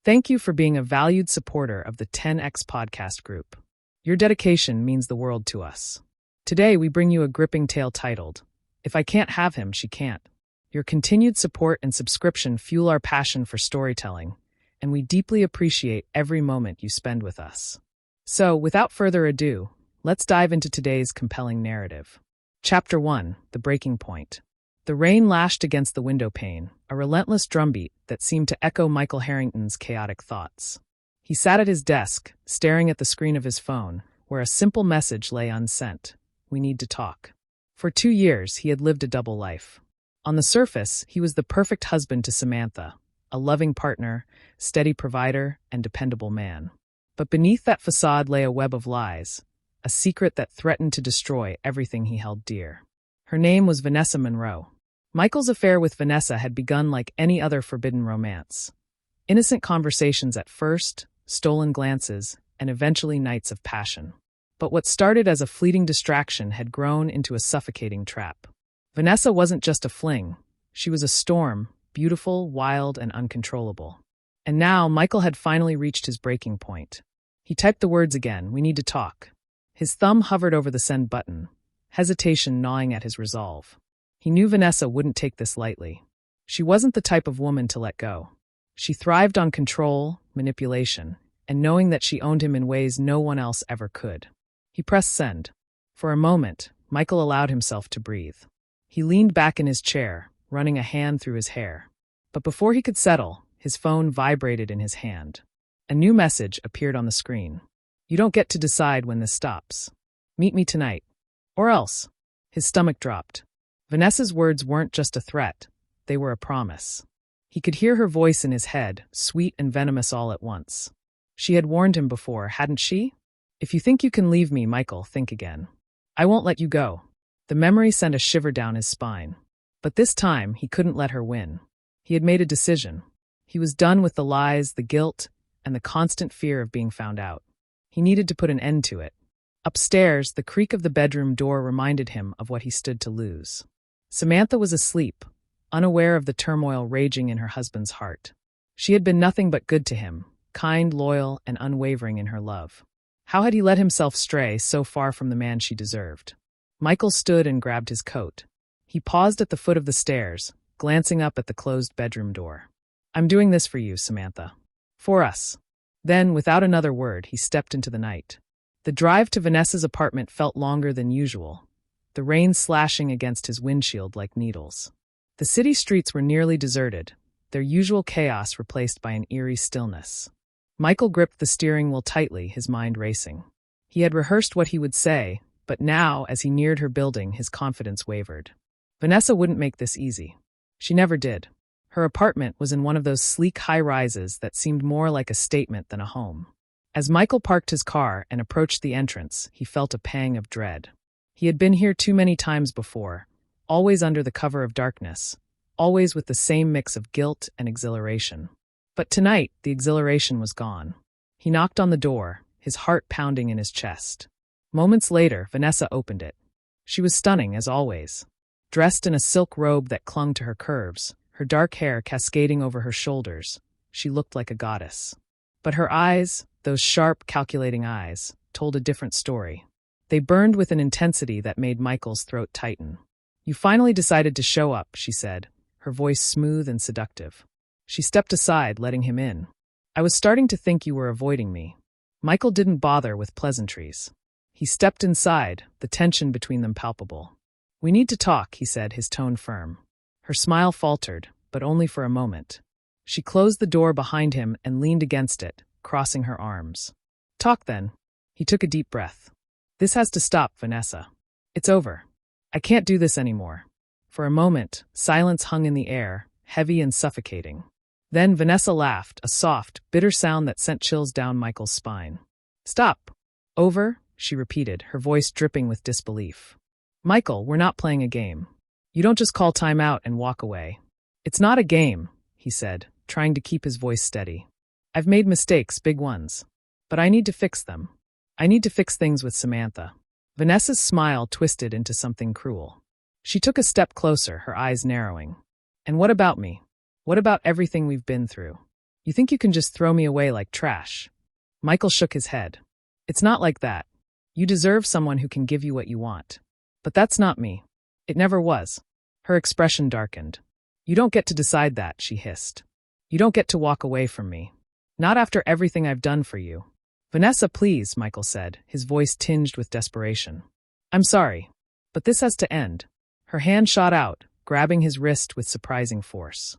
Thank you for being a valued supporter of the 10X podcast group. Your dedication means the world to us. Today, we bring you a gripping tale titled, If I Can't Have Him, She Can't. Your continued support and subscription fuel our passion for storytelling, and we deeply appreciate every moment you spend with us. So, without further ado, let's dive into today's compelling narrative. Chapter 1, The Breaking Point. The rain lashed against the window pane, a relentless drumbeat that seemed to echo Michael Harrington's chaotic thoughts. He sat at his desk, staring at the screen of his phone, where a simple message lay unsent. We need to talk. For 2 years, he had lived a double life. On the surface, he was the perfect husband to Samantha, a loving partner, steady provider, and dependable man. But beneath that facade lay a web of lies, a secret that threatened to destroy everything he held dear. Her name was Vanessa Monroe. Michael's affair with Vanessa had begun like any other forbidden romance. Innocent conversations at first, stolen glances, and eventually nights of passion. But what started as a fleeting distraction had grown into a suffocating trap. Vanessa wasn't just a fling. She was a storm, beautiful, wild, and uncontrollable. And now Michael had finally reached his breaking point. He typed the words again, "We need to talk." His thumb hovered over the send button, hesitation gnawing at his resolve. He knew Vanessa wouldn't take this lightly. She wasn't the type of woman to let go. She thrived on control, manipulation, and knowing that she owned him in ways no one else ever could. He pressed send. For a moment, Michael allowed himself to breathe. He leaned back in his chair, running a hand through his hair. But before he could settle, his phone vibrated in his hand. A new message appeared on the screen. "You don't get to decide when this stops. Meet me tonight. Or else." His stomach dropped. Vanessa's words weren't just a threat, they were a promise. He could hear her voice in his head, sweet and venomous all at once. She had warned him before, hadn't she? "If you think you can leave me, Michael, think again. I won't let you go." The memory sent a shiver down his spine. But this time, he couldn't let her win. He had made a decision. He was done with the lies, the guilt, and the constant fear of being found out. He needed to put an end to it. Upstairs, the creak of the bedroom door reminded him of what he stood to lose. Samantha was asleep, unaware of the turmoil raging in her husband's heart. She had been nothing but good to him, kind, loyal, and unwavering in her love. How had he let himself stray so far from the man she deserved? Michael stood and grabbed his coat. He paused at the foot of the stairs, glancing up at the closed bedroom door. "I'm doing this for you, Samantha. For us." Then, without another word, he stepped into the night. The drive to Vanessa's apartment felt longer than usual, the rain slashing against his windshield like needles. The city streets were nearly deserted, their usual chaos replaced by an eerie stillness. Michael gripped the steering wheel tightly, his mind racing. He had rehearsed what he would say, but now, as he neared her building, his confidence wavered. Vanessa wouldn't make this easy. She never did. Her apartment was in one of those sleek high-rises that seemed more like a statement than a home. As Michael parked his car and approached the entrance, he felt a pang of dread. He had been here too many times before, always under the cover of darkness, always with the same mix of guilt and exhilaration. But tonight, the exhilaration was gone. He knocked on the door, his heart pounding in his chest. Moments later, Vanessa opened it. She was stunning, as always. Dressed in a silk robe that clung to her curves, her dark hair cascading over her shoulders, she looked like a goddess. But her eyes, those sharp, calculating eyes, told a different story. They burned with an intensity that made Michael's throat tighten. "You finally decided to show up," she said, her voice smooth and seductive. She stepped aside, letting him in. "I was starting to think you were avoiding me." Michael didn't bother with pleasantries. He stepped inside, the tension between them palpable. "We need to talk," he said, his tone firm. Her smile faltered, but only for a moment. She closed the door behind him and leaned against it, crossing her arms. "Talk then." He took a deep breath. "This has to stop, Vanessa. It's over. I can't do this anymore." For a moment, silence hung in the air, heavy and suffocating. Then Vanessa laughed, a soft, bitter sound that sent chills down Michael's spine. "Stop." "Over?" she repeated, her voice dripping with disbelief. "Michael, we're not playing a game. You don't just call time out and walk away." "It's not a game," he said, trying to keep his voice steady. "I've made mistakes, big ones. But I need to fix them. I need to fix things with Samantha." Vanessa's smile twisted into something cruel. She took a step closer, her eyes narrowing. "And what about me? What about everything we've been through? You think you can just throw me away like trash? Michael shook his head. It's not like that. You deserve someone who can give you what you want. But that's not me. It never was. Her expression darkened. You don't get to decide that, she hissed. You don't get to walk away from me. Not after everything I've done for you. Vanessa, please, Michael said, his voice tinged with desperation. I'm sorry, but this has to end. Her hand shot out, grabbing his wrist with surprising force.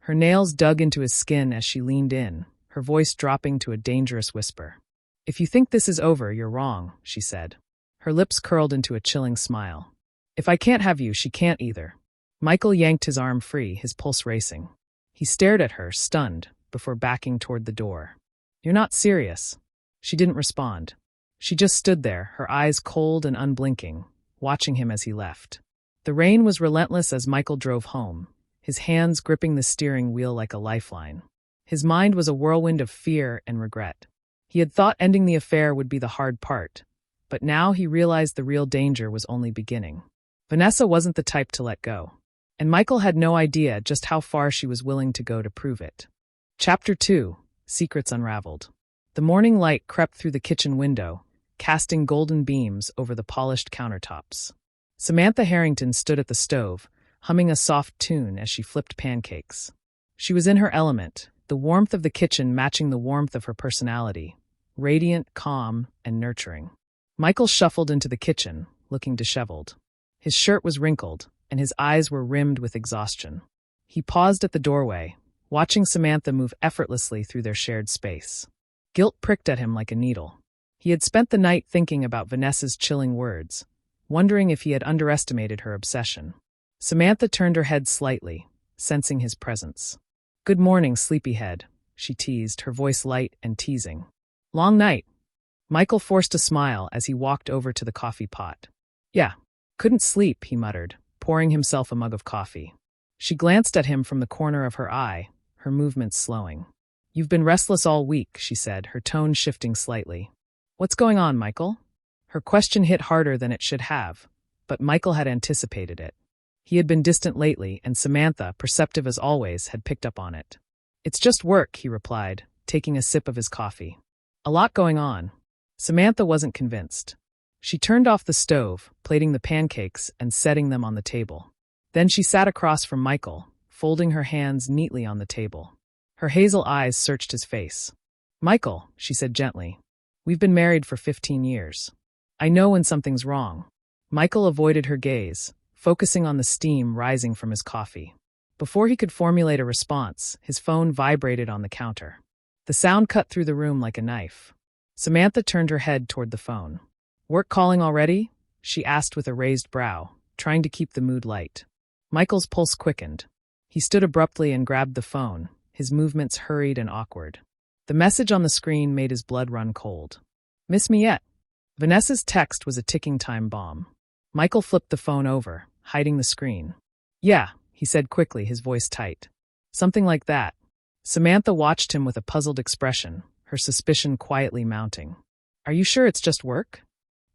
Her nails dug into his skin as she leaned in, her voice dropping to a dangerous whisper. If you think this is over, you're wrong, she said. Her lips curled into a chilling smile. If I can't have you, she can't either. Michael yanked his arm free, his pulse racing. He stared at her, stunned, before backing toward the door. You're not serious. She didn't respond. She just stood there, her eyes cold and unblinking, watching him as he left. The rain was relentless as Michael drove home, his hands gripping the steering wheel like a lifeline. His mind was a whirlwind of fear and regret. He had thought ending the affair would be the hard part, but now he realized the real danger was only beginning. Vanessa wasn't the type to let go, and Michael had no idea just how far she was willing to go to prove it. Chapter 2: Secrets Unraveled. The morning light crept through the kitchen window, casting golden beams over the polished countertops. Samantha Harrington stood at the stove, humming a soft tune as she flipped pancakes. She was in her element, the warmth of the kitchen matching the warmth of her personality, radiant, calm, and nurturing. Michael shuffled into the kitchen, looking disheveled. His shirt was wrinkled, and his eyes were rimmed with exhaustion. He paused at the doorway, watching Samantha move effortlessly through their shared space. Guilt pricked at him like a needle. He had spent the night thinking about Vanessa's chilling words, wondering if he had underestimated her obsession. Samantha turned her head slightly, sensing his presence. Good morning, sleepyhead, she teased, her voice light and teasing. Long night. Michael forced a smile as he walked over to the coffee pot. Yeah, couldn't sleep, he muttered, pouring himself a mug of coffee. She glanced at him from the corner of her eye, her movements slowing. You've been restless all week, she said, her tone shifting slightly. What's going on, Michael? Her question hit harder than it should have, but Michael had anticipated it. He had been distant lately, and Samantha, perceptive as always, had picked up on it. It's just work, he replied, taking a sip of his coffee. A lot going on. Samantha wasn't convinced. She turned off the stove, plating the pancakes and setting them on the table. Then she sat across from Michael, folding her hands neatly on the table. Her hazel eyes searched his face. Michael, she said gently, we've been married for 15 years. I know when something's wrong. Michael avoided her gaze, focusing on the steam rising from his coffee. Before he could formulate a response, his phone vibrated on the counter. The sound cut through the room like a knife. Samantha turned her head toward the phone. Work calling already? She asked with a raised brow, trying to keep the mood light. Michael's pulse quickened. He stood abruptly and grabbed the phone, his movements hurried and awkward. The message on the screen made his blood run cold. Miss me yet? Vanessa's text was a ticking time bomb. Michael flipped the phone over, hiding the screen. Yeah, he said quickly, his voice tight. Something like that. Samantha watched him with a puzzled expression, her suspicion quietly mounting. Are you sure it's just work?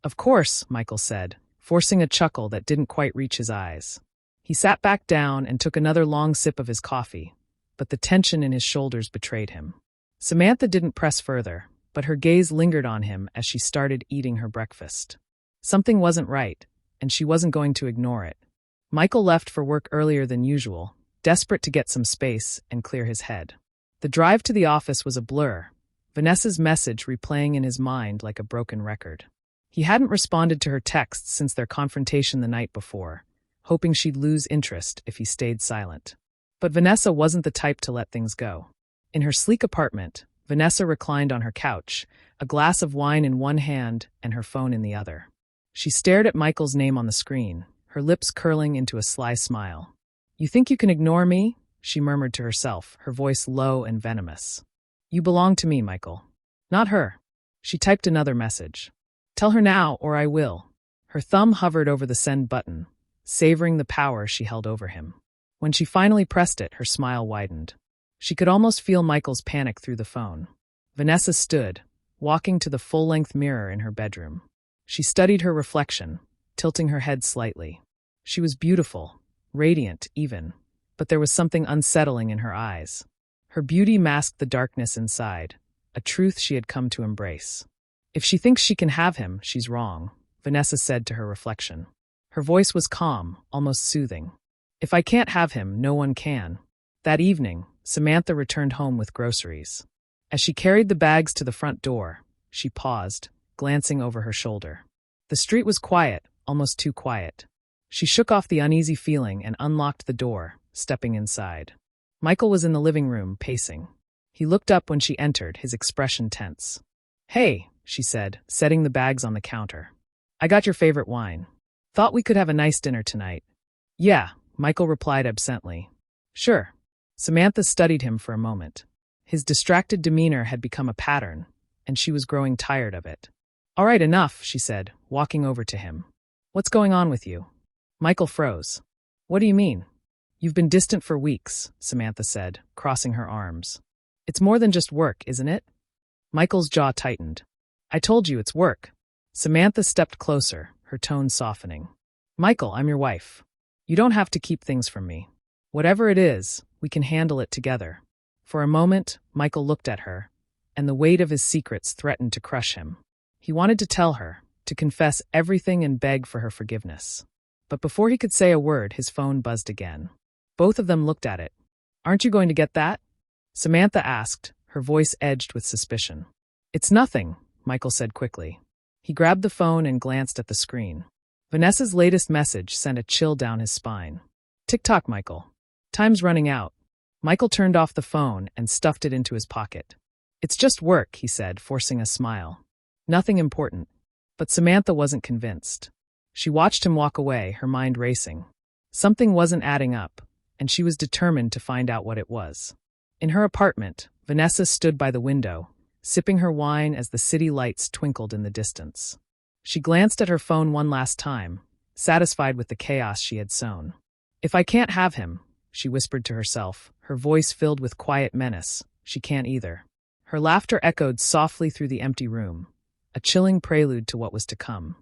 Of course, Michael said, forcing a chuckle that didn't quite reach his eyes. He sat back down and took another long sip of his coffee, but the tension in his shoulders betrayed him. Samantha didn't press further, but her gaze lingered on him as she started eating her breakfast. Something wasn't right, and she wasn't going to ignore it. Michael left for work earlier than usual, desperate to get some space and clear his head. The drive to the office was a blur, Vanessa's message replaying in his mind like a broken record. He hadn't responded to her texts since their confrontation the night before, hoping she'd lose interest if he stayed silent. But Vanessa wasn't the type to let things go. In her sleek apartment, Vanessa reclined on her couch, a glass of wine in one hand and her phone in the other. She stared at Michael's name on the screen, her lips curling into a sly smile. You think you can ignore me? She murmured to herself, her voice low and venomous. You belong to me, Michael. Not her. She typed another message. Tell her now, or I will. Her thumb hovered over the send button, savoring the power she held over him. When she finally pressed it, her smile widened. She could almost feel Michael's panic through the phone. Vanessa stood, walking to the full-length mirror in her bedroom. She studied her reflection, tilting her head slightly. She was beautiful, radiant even, but there was something unsettling in her eyes. Her beauty masked the darkness inside, a truth she had come to embrace. If she thinks she can have him, she's wrong, Vanessa said to her reflection. Her voice was calm, almost soothing. If I can't have him, no one can. That evening, Samantha returned home with groceries. As she carried the bags to the front door, she paused, glancing over her shoulder. The street was quiet, almost too quiet. She shook off the uneasy feeling and unlocked the door, stepping inside. Michael was in the living room, pacing. He looked up when she entered, his expression tense. "Hey," she said, setting the bags on the counter. "I got your favorite wine. Thought we could have a nice dinner tonight." "Yeah," Michael replied absently. "Sure." Samantha studied him for a moment. His distracted demeanor had become a pattern, and she was growing tired of it. "All right, enough," she said, walking over to him. "What's going on with you?" Michael froze. "What do you mean?" "You've been distant for weeks," Samantha said, crossing her arms. "It's more than just work, isn't it?" Michael's jaw tightened. "I told you it's work." Samantha stepped closer, her tone softening. "Michael, I'm your wife. You don't have to keep things from me. Whatever it is, we can handle it together." For a moment, Michael looked at her, and the weight of his secrets threatened to crush him. He wanted to tell her, to confess everything and beg for her forgiveness. But before he could say a word, his phone buzzed again. Both of them looked at it. "Aren't you going to get that?" Samantha asked, her voice edged with suspicion. "It's nothing," Michael said quickly. He grabbed the phone and glanced at the screen. Vanessa's latest message sent a chill down his spine. "Tick-tock, Michael. Time's running out." Michael turned off the phone and stuffed it into his pocket. "It's just work," he said, forcing a smile. "Nothing important." But Samantha wasn't convinced. She watched him walk away, her mind racing. Something wasn't adding up, and she was determined to find out what it was. In her apartment, Vanessa stood by the window, sipping her wine as the city lights twinkled in the distance. She glanced at her phone one last time, satisfied with the chaos she had sown. "If I can't have him," she whispered to herself, her voice filled with quiet menace, "she can't either." Her laughter echoed softly through the empty room, a chilling prelude to what was to come.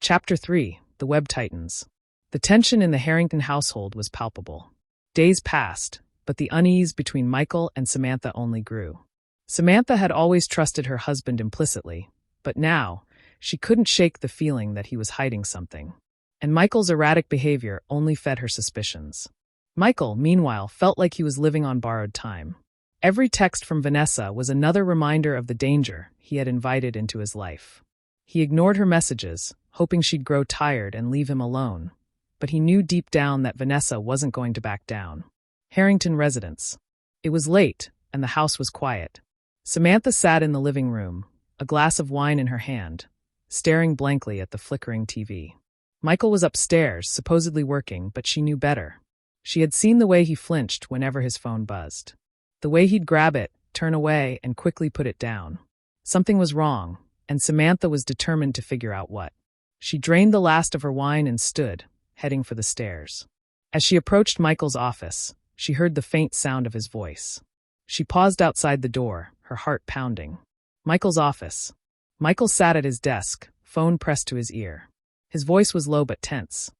Chapter 3: The Web Tightens. The tension in the Harrington household was palpable. Days passed, but the unease between Michael and Samantha only grew. Samantha had always trusted her husband implicitly, but now, she couldn't shake the feeling that he was hiding something. And Michael's erratic behavior only fed her suspicions. Michael, meanwhile, felt like he was living on borrowed time. Every text from Vanessa was another reminder of the danger he had invited into his life. He ignored her messages, hoping she'd grow tired and leave him alone. But he knew deep down that Vanessa wasn't going to back down. Harrington residence. It was late, and the house was quiet. Samantha sat in the living room, a glass of wine in her hand, staring blankly at the flickering TV. Michael was upstairs, supposedly working, but she knew better. She had seen the way he flinched whenever his phone buzzed. The way he'd grab it, turn away, and quickly put it down. Something was wrong, and Samantha was determined to figure out what. She drained the last of her wine and stood, heading for the stairs. As she approached Michael's office, she heard the faint sound of his voice. She paused outside the door, her heart pounding. Michael's office. Michael sat at his desk, phone pressed to his ear. His voice was low but tense.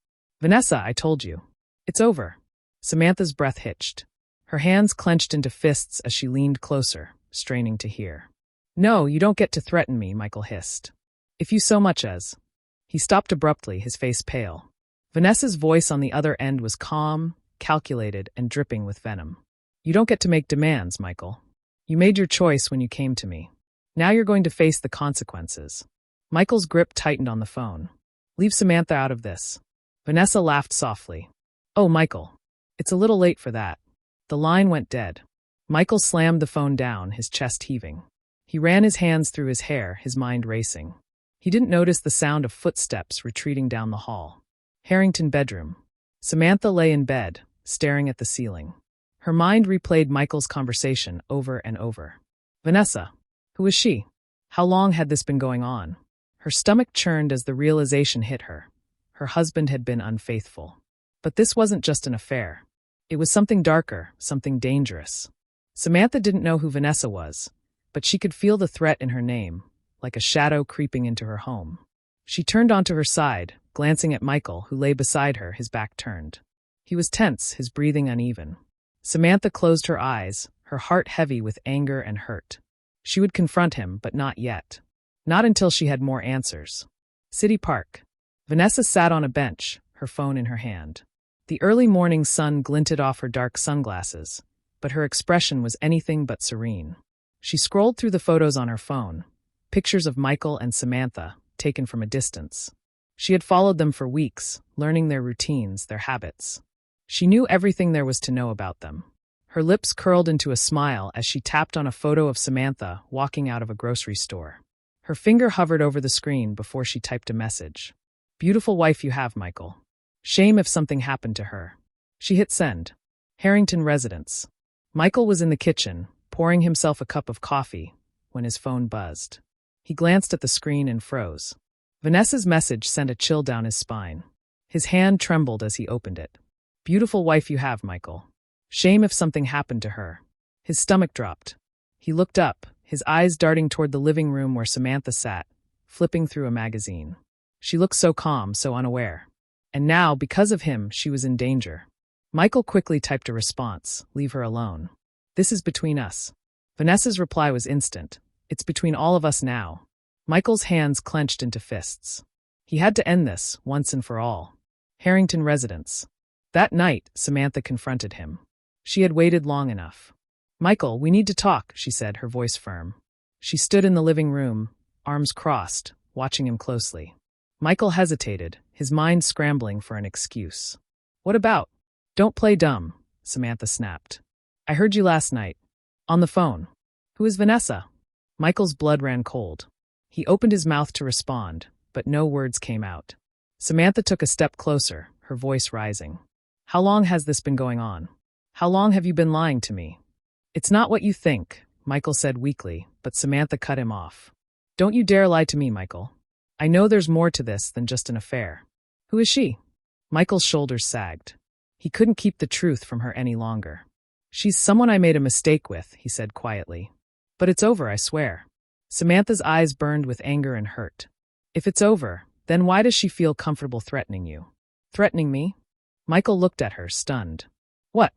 "Vanessa, I told you. It's over." Samantha's breath hitched. Her hands clenched into fists as she leaned closer, straining to hear. "No, you don't get to threaten me," Michael hissed. "If you so much as—" He stopped abruptly, his face pale. Vanessa's voice on the other end was calm, calculated, and dripping with venom. "You don't get to make demands, Michael. You made your choice when you came to me. Now you're going to face the consequences." Michael's grip tightened on the phone. "Leave Samantha out of this." Vanessa laughed softly. "Oh, Michael. It's a little late for that." The line went dead. Michael slammed the phone down, his chest heaving. He ran his hands through his hair, his mind racing. He didn't notice the sound of footsteps retreating down the hall. Harrington bedroom. Samantha lay in bed, staring at the ceiling. Her mind replayed Michael's conversation over and over. Vanessa. Who was she? How long had this been going on? Her stomach churned as the realization hit her. Her husband had been unfaithful. But this wasn't just an affair. It was something darker, something dangerous. Samantha didn't know who Vanessa was, but she could feel the threat in her name, like a shadow creeping into her home. She turned onto her side, glancing at Michael, who lay beside her, his back turned. He was tense, his breathing uneven. Samantha closed her eyes, her heart heavy with anger and hurt. She would confront him, but not yet. Not until she had more answers. City Park. Vanessa sat on a bench, her phone in her hand. The early morning sun glinted off her dark sunglasses, but her expression was anything but serene. She scrolled through the photos on her phone, pictures of Michael and Samantha, taken from a distance. She had followed them for weeks, learning their routines, their habits. She knew everything there was to know about them. Her lips curled into a smile as she tapped on a photo of Samantha walking out of a grocery store. Her finger hovered over the screen before she typed a message. Beautiful wife you have, Michael. Shame if something happened to her. She hit send. Harrington residence. Michael was in the kitchen, pouring himself a cup of coffee, when his phone buzzed. He glanced at the screen and froze. Vanessa's message sent a chill down his spine. His hand trembled as he opened it. Beautiful wife you have, Michael. Shame if something happened to her. His stomach dropped. He looked up, his eyes darting toward the living room where Samantha sat, flipping through a magazine. She looked so calm, so unaware. And now, because of him, she was in danger. Michael quickly typed a response, leave her alone. This is between us. Vanessa's reply was instant. It's between all of us now. Michael's hands clenched into fists. He had to end this, once and for all. Harrington residence. That night, Samantha confronted him. She had waited long enough. Michael, we need to talk, she said, her voice firm. She stood in the living room, arms crossed, watching him closely. Michael hesitated, his mind scrambling for an excuse. What about? Don't play dumb, Samantha snapped. I heard you last night. On the phone. Who is Vanessa? Michael's blood ran cold. He opened his mouth to respond, but no words came out. Samantha took a step closer, her voice rising. How long has this been going on? How long have you been lying to me? It's not what you think, Michael said weakly, but Samantha cut him off. Don't you dare lie to me, Michael. I know there's more to this than just an affair. Who is she? Michael's shoulders sagged. He couldn't keep the truth from her any longer. She's someone I made a mistake with, he said quietly. But it's over, I swear. Samantha's eyes burned with anger and hurt. If it's over, then why does she feel comfortable threatening you? Threatening me? Michael looked at her, stunned. What?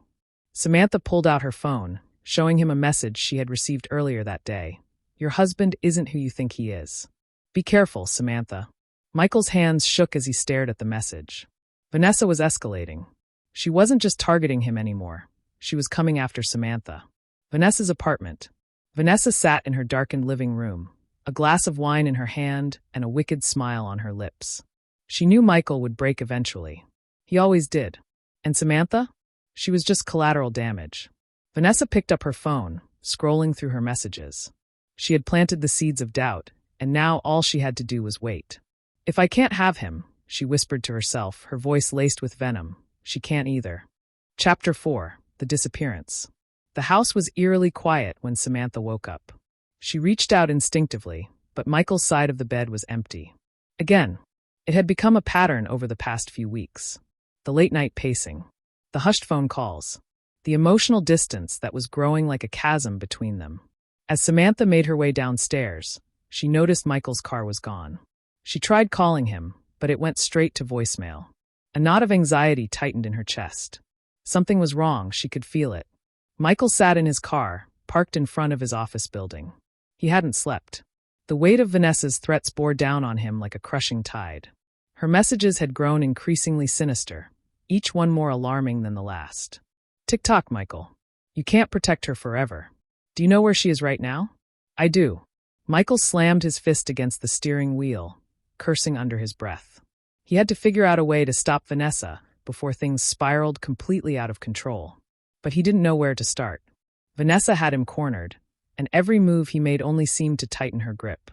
Samantha pulled out her phone, showing him a message she had received earlier that day. Your husband isn't who you think he is. Be careful, Samantha. Michael's hands shook as he stared at the message. Vanessa was escalating. She wasn't just targeting him anymore. She was coming after Samantha. Vanessa's apartment. Vanessa sat in her darkened living room, a glass of wine in her hand and a wicked smile on her lips. She knew Michael would break eventually. He always did. And Samantha? She was just collateral damage. Vanessa picked up her phone, scrolling through her messages. She had planted the seeds of doubt, and now all she had to do was wait. If I can't have him, she whispered to herself, her voice laced with venom, she can't either. Chapter 4. The Disappearance. The house was eerily quiet when Samantha woke up. She reached out instinctively, but Michael's side of the bed was empty. Again, it had become a pattern over the past few weeks. The late-night pacing. The hushed phone calls. The emotional distance that was growing like a chasm between them. As Samantha made her way downstairs, she noticed Michael's car was gone. She tried calling him, but it went straight to voicemail. A knot of anxiety tightened in her chest. Something was wrong, she could feel it. Michael sat in his car, parked in front of his office building. He hadn't slept. The weight of Vanessa's threats bore down on him like a crushing tide. Her messages had grown increasingly sinister, each one more alarming than the last. Tick-tock, Michael. You can't protect her forever. Do you know where she is right now? I do. Michael slammed his fist against the steering wheel, cursing under his breath. He had to figure out a way to stop Vanessa before things spiraled completely out of control. But he didn't know where to start. Vanessa had him cornered, and every move he made only seemed to tighten her grip.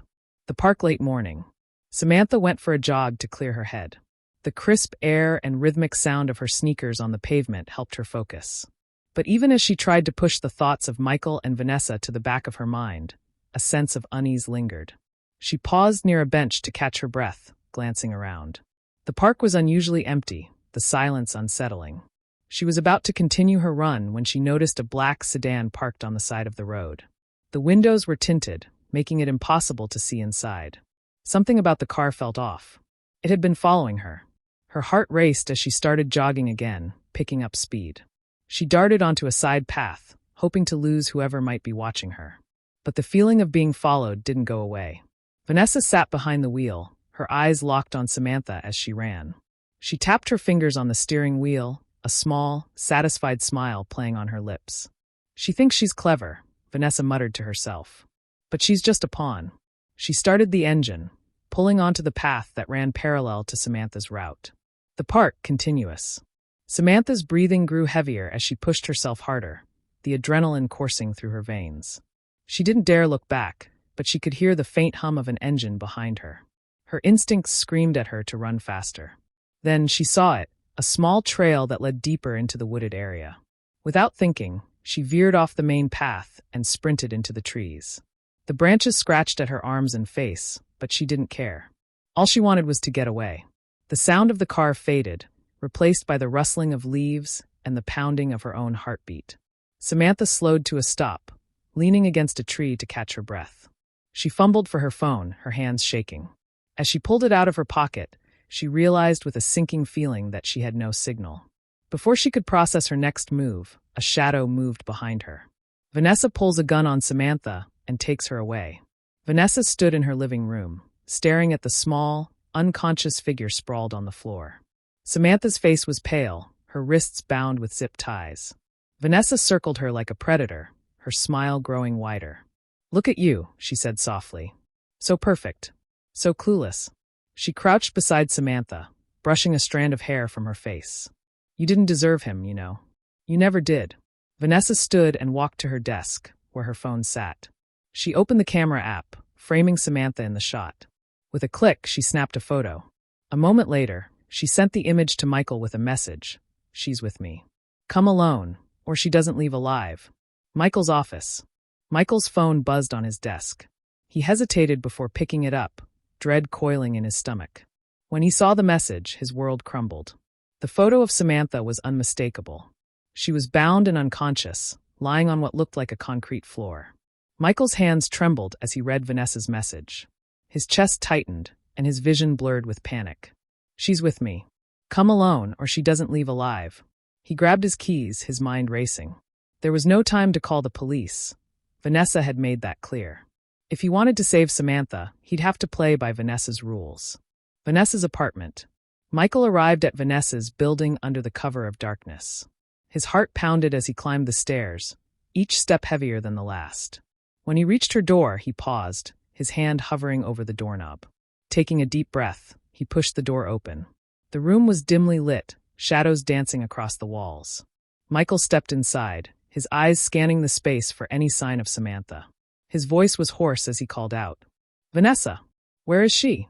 The park late morning. Samantha went for a jog to clear her head. The crisp air and rhythmic sound of her sneakers on the pavement helped her focus. But even as she tried to push the thoughts of Michael and Vanessa to the back of her mind, a sense of unease lingered. She paused near a bench to catch her breath, glancing around. The park was unusually empty, the silence unsettling. She was about to continue her run when she noticed a black sedan parked on the side of the road. The windows were tinted, making it impossible to see inside. Something about the car felt off. It had been following her. Her heart raced as she started jogging again, picking up speed. She darted onto a side path, hoping to lose whoever might be watching her. But the feeling of being followed didn't go away. Vanessa sat behind the wheel, her eyes locked on Samantha as she ran. She tapped her fingers on the steering wheel, a small, satisfied smile playing on her lips. She thinks she's clever, Vanessa muttered to herself. But she's just a pawn. She started the engine, pulling onto the path that ran parallel to Samantha's route. The part continuous. Samantha's breathing grew heavier as she pushed herself harder, the adrenaline coursing through her veins. She didn't dare look back, but she could hear the faint hum of an engine behind her. Her instincts screamed at her to run faster. Then she saw it, a small trail that led deeper into the wooded area. Without thinking, she veered off the main path and sprinted into the trees. The branches scratched at her arms and face, but she didn't care. All she wanted was to get away. The sound of the car faded, replaced by the rustling of leaves and the pounding of her own heartbeat. Samantha slowed to a stop, leaning against a tree to catch her breath. She fumbled for her phone, her hands shaking. As she pulled it out of her pocket, she realized with a sinking feeling that she had no signal. Before she could process her next move, a shadow moved behind her. Vanessa pulls a gun on Samantha and takes her away. Vanessa stood in her living room, staring at the small, unconscious figure sprawled on the floor. Samantha's face was pale, her wrists bound with zip ties. Vanessa circled her like a predator, her smile growing wider. "Look at you," she said softly. "So perfect. So clueless." She crouched beside Samantha, brushing a strand of hair from her face. "You didn't deserve him, you know. You never did." Vanessa stood and walked to her desk, where her phone sat. She opened the camera app, framing Samantha in the shot. With a click, she snapped a photo. A moment later, she sent the image to Michael with a message. "She's with me. Come alone, or she doesn't leave alive." Michael's office. Michael's phone buzzed on his desk. He hesitated before picking it up, dread coiling in his stomach. When he saw the message, his world crumbled. The photo of Samantha was unmistakable. She was bound and unconscious, lying on what looked like a concrete floor. Michael's hands trembled as he read Vanessa's message. His chest tightened, and his vision blurred with panic. "She's with me. Come alone, or she doesn't leave alive." He grabbed his keys, his mind racing. There was no time to call the police. Vanessa had made that clear. If he wanted to save Samantha, he'd have to play by Vanessa's rules. Vanessa's apartment. Michael arrived at Vanessa's building under the cover of darkness. His heart pounded as he climbed the stairs, each step heavier than the last. When he reached her door, he paused, his hand hovering over the doorknob. Taking a deep breath, he pushed the door open. The room was dimly lit, shadows dancing across the walls. Michael stepped inside, his eyes scanning the space for any sign of Samantha. His voice was hoarse as he called out, "Vanessa, where is she?"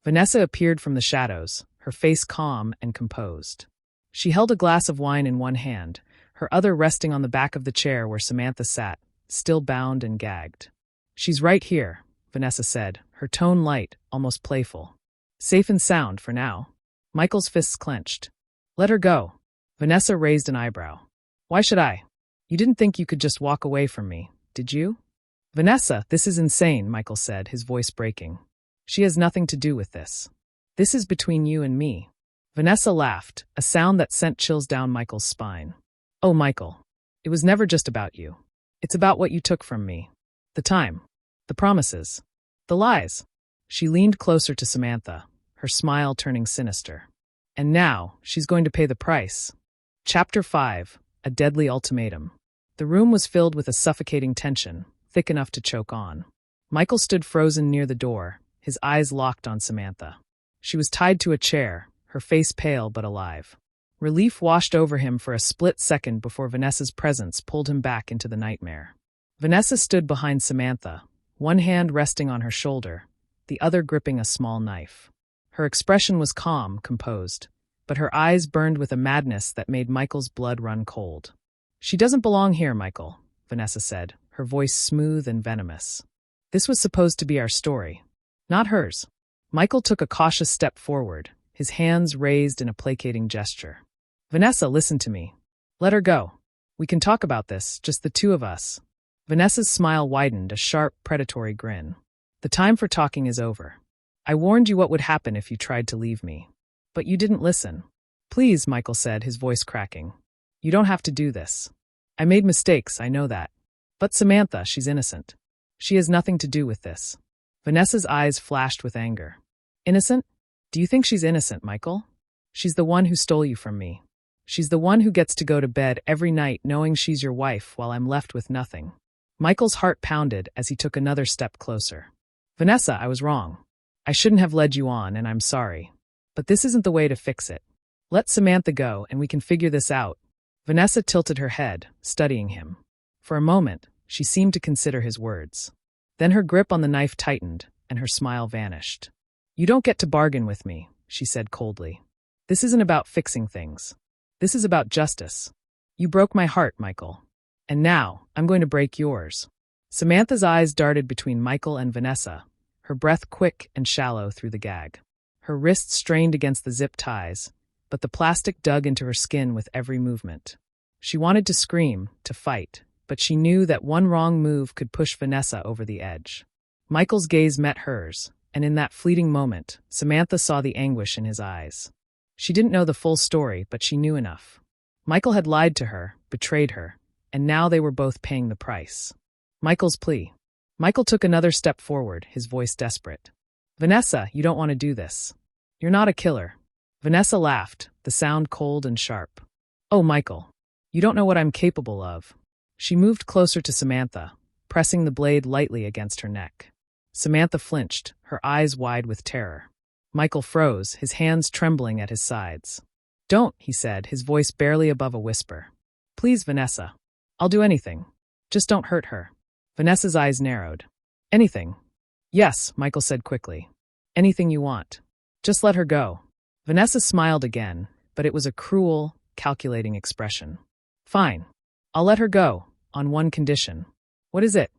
Vanessa appeared from the shadows, her face calm and composed. She held a glass of wine in one hand, her other resting on the back of the chair where Samantha sat, still bound and gagged. "She's right here," Vanessa said, her tone light, almost playful. "Safe and sound for now." Michael's fists clenched. "Let her go." Vanessa raised an eyebrow. "Why should I? You didn't think you could just walk away from me, did you?" "Vanessa, this is insane," Michael said, his voice breaking. "She has nothing to do with this. This is between you and me." Vanessa laughed, a sound that sent chills down Michael's spine. "Oh, Michael, it was never just about you. It's about what you took from me. The time. The promises. The lies." She leaned closer to Samantha, her smile turning sinister. "And now, she's going to pay the price." Chapter 5. A Deadly Ultimatum. The room was filled with a suffocating tension, thick enough to choke on. Michael stood frozen near the door, his eyes locked on Samantha. She was tied to a chair, her face pale but alive. Relief washed over him for a split second before Vanessa's presence pulled him back into the nightmare. Vanessa stood behind Samantha, one hand resting on her shoulder, the other gripping a small knife. Her expression was calm, composed, but her eyes burned with a madness that made Michael's blood run cold. "She doesn't belong here, Michael," Vanessa said, her voice smooth and venomous. "This was supposed to be our story, not hers." Michael took a cautious step forward, his hands raised in a placating gesture. "Vanessa, listen to me. Let her go. We can talk about this, just the two of us." Vanessa's smile widened, a sharp, predatory grin. "The time for talking is over. I warned you what would happen if you tried to leave me. But you didn't listen." "Please," Michael said, his voice cracking. "You don't have to do this." I made mistakes, I know that. But Samantha, she's innocent. She has nothing to do with this. Vanessa's eyes flashed with anger. Innocent? Do you think she's innocent, Michael? She's the one who stole you from me. She's the one who gets to go to bed every night knowing she's your wife while I'm left with nothing. Michael's heart pounded as he took another step closer. Vanessa, I was wrong. I shouldn't have led you on, and I'm sorry. But this isn't the way to fix it. Let Samantha go, and we can figure this out. Vanessa tilted her head, studying him. For a moment, she seemed to consider his words. Then her grip on the knife tightened, and her smile vanished. You don't get to bargain with me, she said coldly. This isn't about fixing things. This is about justice. You broke my heart, Michael. And now, I'm going to break yours. Samantha's eyes darted between Michael and Vanessa, her breath quick and shallow through the gag. Her wrists strained against the zip ties, but the plastic dug into her skin with every movement. She wanted to scream, to fight, but she knew that one wrong move could push Vanessa over the edge. Michael's gaze met hers, and in that fleeting moment, Samantha saw the anguish in his eyes. She didn't know the full story, but she knew enough. Michael had lied to her, betrayed her, and now they were both paying the price. Michael's plea. Michael took another step forward, his voice desperate. Vanessa, you don't want to do this. You're not a killer. Vanessa laughed, the sound cold and sharp. Oh, Michael, you don't know what I'm capable of. She moved closer to Samantha, pressing the blade lightly against her neck. Samantha flinched, her eyes wide with terror. Michael froze, his hands trembling at his sides. Don't, he said, his voice barely above a whisper. Please, Vanessa. I'll do anything. Just don't hurt her. Vanessa's eyes narrowed. Anything? Yes, Michael said quickly. Anything you want. Just let her go. Vanessa smiled again, but it was a cruel, calculating expression. Fine. I'll let her go, on one condition. What is it?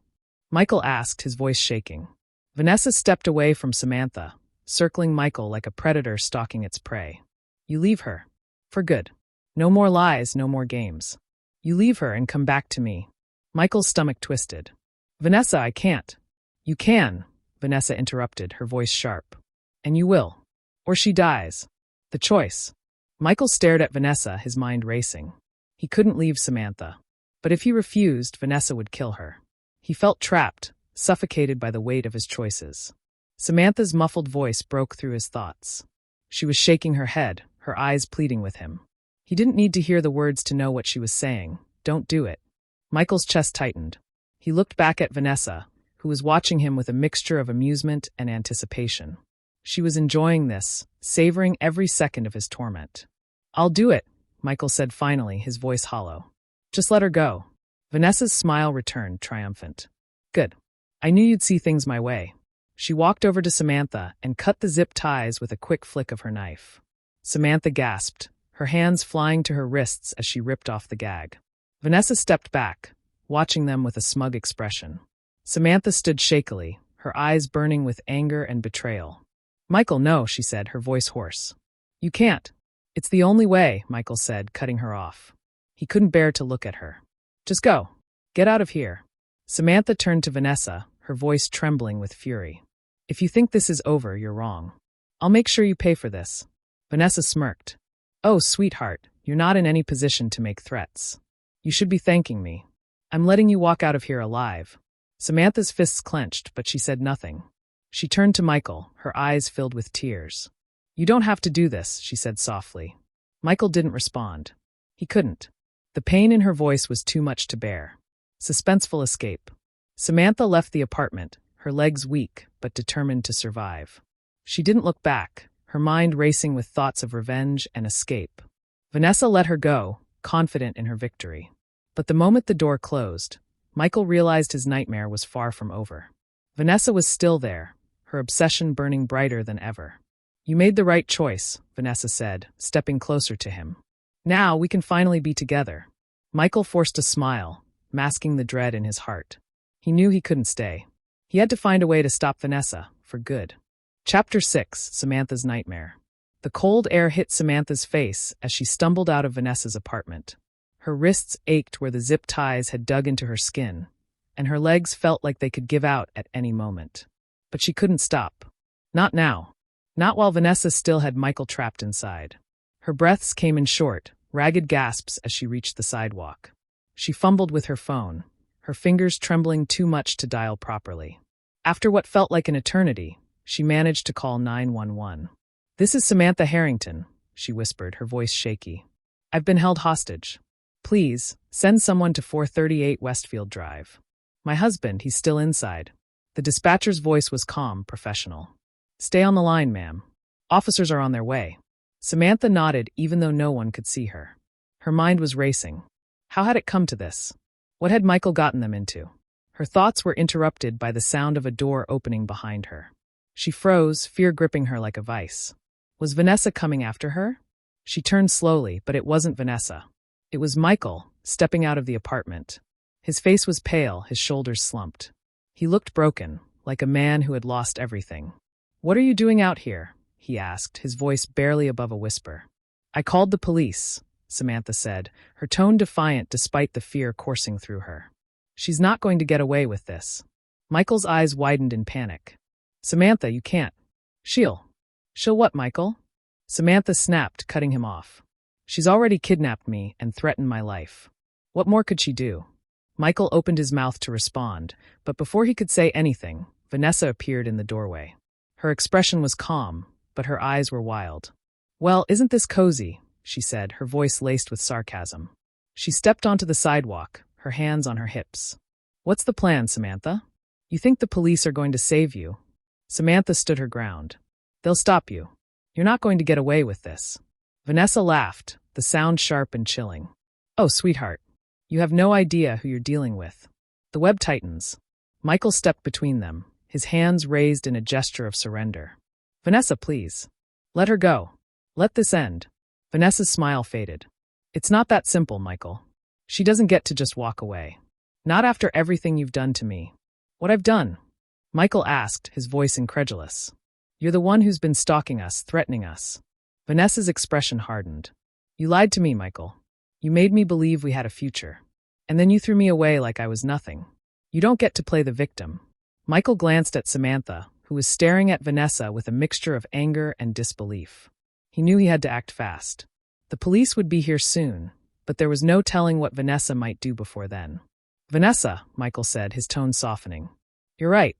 Michael asked, his voice shaking. Vanessa stepped away from Samantha, circling Michael like a predator stalking its prey. You leave her. For good. No more lies, no more games. You leave her and come back to me. Michael's stomach twisted. Vanessa, I can't. You can, Vanessa interrupted, her voice sharp. And you will. Or she dies. The choice. Michael stared at Vanessa, his mind racing. He couldn't leave Samantha. But if he refused, Vanessa would kill her. He felt trapped, suffocated by the weight of his choices. Samantha's muffled voice broke through his thoughts. She was shaking her head, her eyes pleading with him. He didn't need to hear the words to know what she was saying. Don't do it. Michael's chest tightened. He looked back at Vanessa, who was watching him with a mixture of amusement and anticipation. She was enjoying this, savoring every second of his torment. I'll do it, Michael said finally, his voice hollow. Just let her go. Vanessa's smile returned, triumphant. Good. I knew you'd see things my way. She walked over to Samantha and cut the zip ties with a quick flick of her knife. Samantha gasped, her hands flying to her wrists as she ripped off the gag. Vanessa stepped back, watching them with a smug expression. Samantha stood shakily, her eyes burning with anger and betrayal. Michael, no, she said, her voice hoarse. You can't. It's the only way, Michael said, cutting her off. He couldn't bear to look at her. Just go. Get out of here. Samantha turned to Vanessa, her voice trembling with fury. If you think this is over, you're wrong. I'll make sure you pay for this. Vanessa smirked. Oh, sweetheart, you're not in any position to make threats. You should be thanking me. I'm letting you walk out of here alive. Samantha's fists clenched, but she said nothing. She turned to Michael, her eyes filled with tears. You don't have to do this, she said softly. Michael didn't respond. He couldn't. The pain in her voice was too much to bear. Suspenseful escape. Samantha left the apartment, her legs weak, but determined to survive. She didn't look back, her mind racing with thoughts of revenge and escape. Vanessa let her go, confident in her victory. But the moment the door closed, Michael realized his nightmare was far from over. Vanessa was still there, her obsession burning brighter than ever. You made the right choice, Vanessa said, stepping closer to him. Now we can finally be together. Michael forced a smile, masking the dread in his heart. He knew he couldn't stay. He had to find a way to stop Vanessa, for good. Chapter 6, Samantha's Nightmare. The cold air hit Samantha's face as she stumbled out of Vanessa's apartment. Her wrists ached where the zip ties had dug into her skin, and her legs felt like they could give out at any moment. But she couldn't stop. Not now. Not while Vanessa still had Michael trapped inside. Her breaths came in short, ragged gasps as she reached the sidewalk. She fumbled with her phone, her fingers trembling too much to dial properly. After what felt like an eternity, she managed to call 911. "This is Samantha Harrington," she whispered, her voice shaky. "I've been held hostage. Please, send someone to 438 Westfield Drive. My husband, he's still inside." The dispatcher's voice was calm, professional. "Stay on the line, ma'am. Officers are on their way." Samantha nodded even though no one could see her. Her mind was racing. How had it come to this? What had Michael gotten them into? Her thoughts were interrupted by the sound of a door opening behind her. She froze, fear gripping her like a vice. Was Vanessa coming after her? She turned slowly, but it wasn't Vanessa. It was Michael, stepping out of the apartment. His face was pale, his shoulders slumped. He looked broken, like a man who had lost everything. "What are you doing out here?" he asked, his voice barely above a whisper. "I called the police," Samantha said, her tone defiant despite the fear coursing through her. "She's not going to get away with this." Michael's eyes widened in panic. "Samantha, you can't." She'll what, Michael?" Samantha snapped, cutting him off. "She's already kidnapped me and threatened my life. What more could she do?" Michael opened his mouth to respond, but before he could say anything, Vanessa appeared in the doorway. Her expression was calm, but her eyes were wild. "Well, isn't this cozy?" she said, her voice laced with sarcasm. She stepped onto the sidewalk, her hands on her hips. "What's the plan, Samantha? You think the police are going to save you?" Samantha stood her ground. "They'll stop you. You're not going to get away with this." Vanessa laughed, the sound sharp and chilling. "Oh, sweetheart. You have no idea who you're dealing with." The web tightens. Michael stepped between them, his hands raised in a gesture of surrender. "Vanessa, please. Let her go. Let this end." Vanessa's smile faded. "It's not that simple, Michael. She doesn't get to just walk away. Not after everything you've done to me." "What I've done?" Michael asked, his voice incredulous. "You're the one who's been stalking us, threatening us." Vanessa's expression hardened. "You lied to me, Michael. You made me believe we had a future. And then you threw me away like I was nothing. You don't get to play the victim." Michael glanced at Samantha, who was staring at Vanessa with a mixture of anger and disbelief. He knew he had to act fast. The police would be here soon, but there was no telling what Vanessa might do before then. "Vanessa," Michael said, his tone softening. "You're right.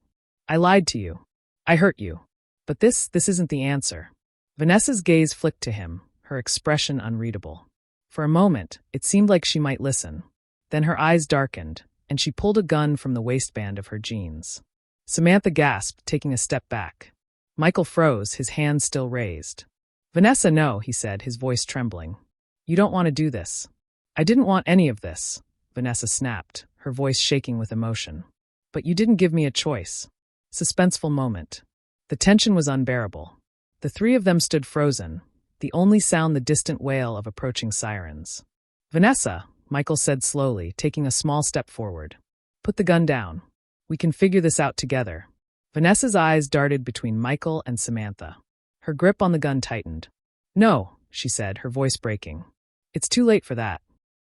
I lied to you. I hurt you. But this isn't the answer." Vanessa's gaze flicked to him, her expression unreadable. For a moment, it seemed like she might listen. Then her eyes darkened, and she pulled a gun from the waistband of her jeans. Samantha gasped, taking a step back. Michael froze, his hands still raised. "Vanessa, no," he said, his voice trembling. "You don't want to do this." "I didn't want any of this," Vanessa snapped, her voice shaking with emotion. "But you didn't give me a choice." Suspenseful moment. The tension was unbearable. The three of them stood frozen, the only sound the distant wail of approaching sirens. "Vanessa," Michael said slowly, taking a small step forward. "Put the gun down. We can figure this out together." Vanessa's eyes darted between Michael and Samantha. Her grip on the gun tightened. "No," she said, her voice breaking. "It's too late for that."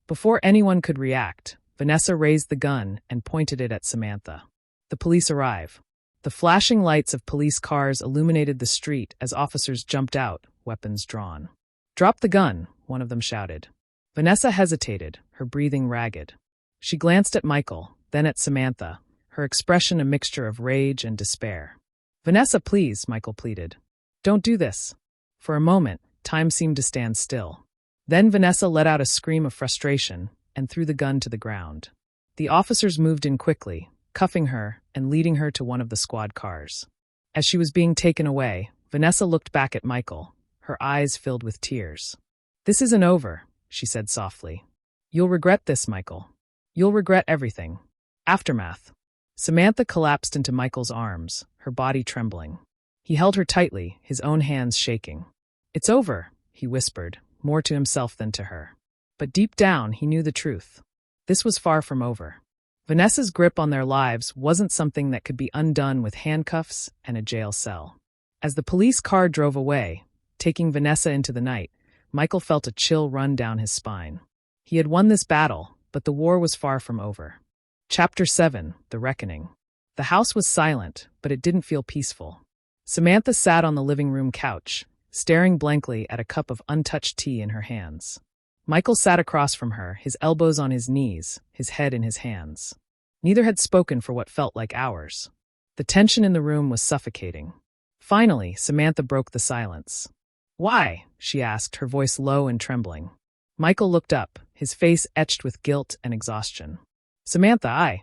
Before anyone could react, Vanessa raised the gun and pointed it at Samantha. The police arrive. The flashing lights of police cars illuminated the street as officers jumped out, weapons drawn. "Drop the gun," one of them shouted. Vanessa hesitated, her breathing ragged. She glanced at Michael, then at Samantha, her expression a mixture of rage and despair. "Vanessa, please," Michael pleaded. "Don't do this." For a moment, time seemed to stand still. Then Vanessa let out a scream of frustration and threw the gun to the ground. The officers moved in quickly, cuffing her and leading her to one of the squad cars. As she was being taken away, Vanessa looked back at Michael, her eyes filled with tears. "This isn't over," she said softly. "You'll regret this, Michael. You'll regret everything." Aftermath. Samantha collapsed into Michael's arms, her body trembling. He held her tightly, his own hands shaking. "It's over," he whispered, more to himself than to her. But deep down, he knew the truth. This was far from over. Vanessa's grip on their lives wasn't something that could be undone with handcuffs and a jail cell. As the police car drove away, taking Vanessa into the night, Michael felt a chill run down his spine. He had won this battle, but the war was far from over. Chapter 7, The Reckoning. The house was silent, but it didn't feel peaceful. Samantha sat on the living room couch, staring blankly at a cup of untouched tea in her hands. Michael sat across from her, his elbows on his knees, his head in his hands. Neither had spoken for what felt like hours. The tension in the room was suffocating. Finally, Samantha broke the silence. "Why?" she asked, her voice low and trembling. Michael looked up, his face etched with guilt and exhaustion. "Samantha,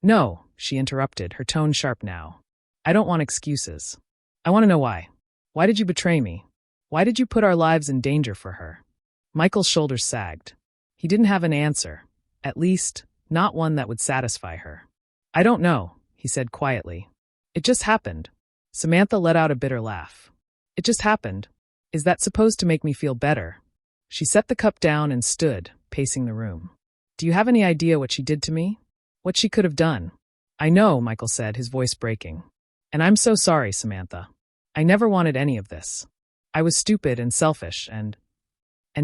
No," she interrupted, her tone sharp now. "I don't want excuses. I want to know why. Why did you betray me? Why did you put our lives in danger for her?" Michael's shoulders sagged. He didn't have an answer, at least, not one that would satisfy her. "I don't know," he said quietly. "It just happened." Samantha let out a bitter laugh. "It just happened? Is that supposed to make me feel better?" She set the cup down and stood, pacing the room. "Do you have any idea what she did to me? What she could have done?" "I know," Michael said, his voice breaking. "And I'm so sorry, Samantha. I never wanted any of this. I was stupid and selfish and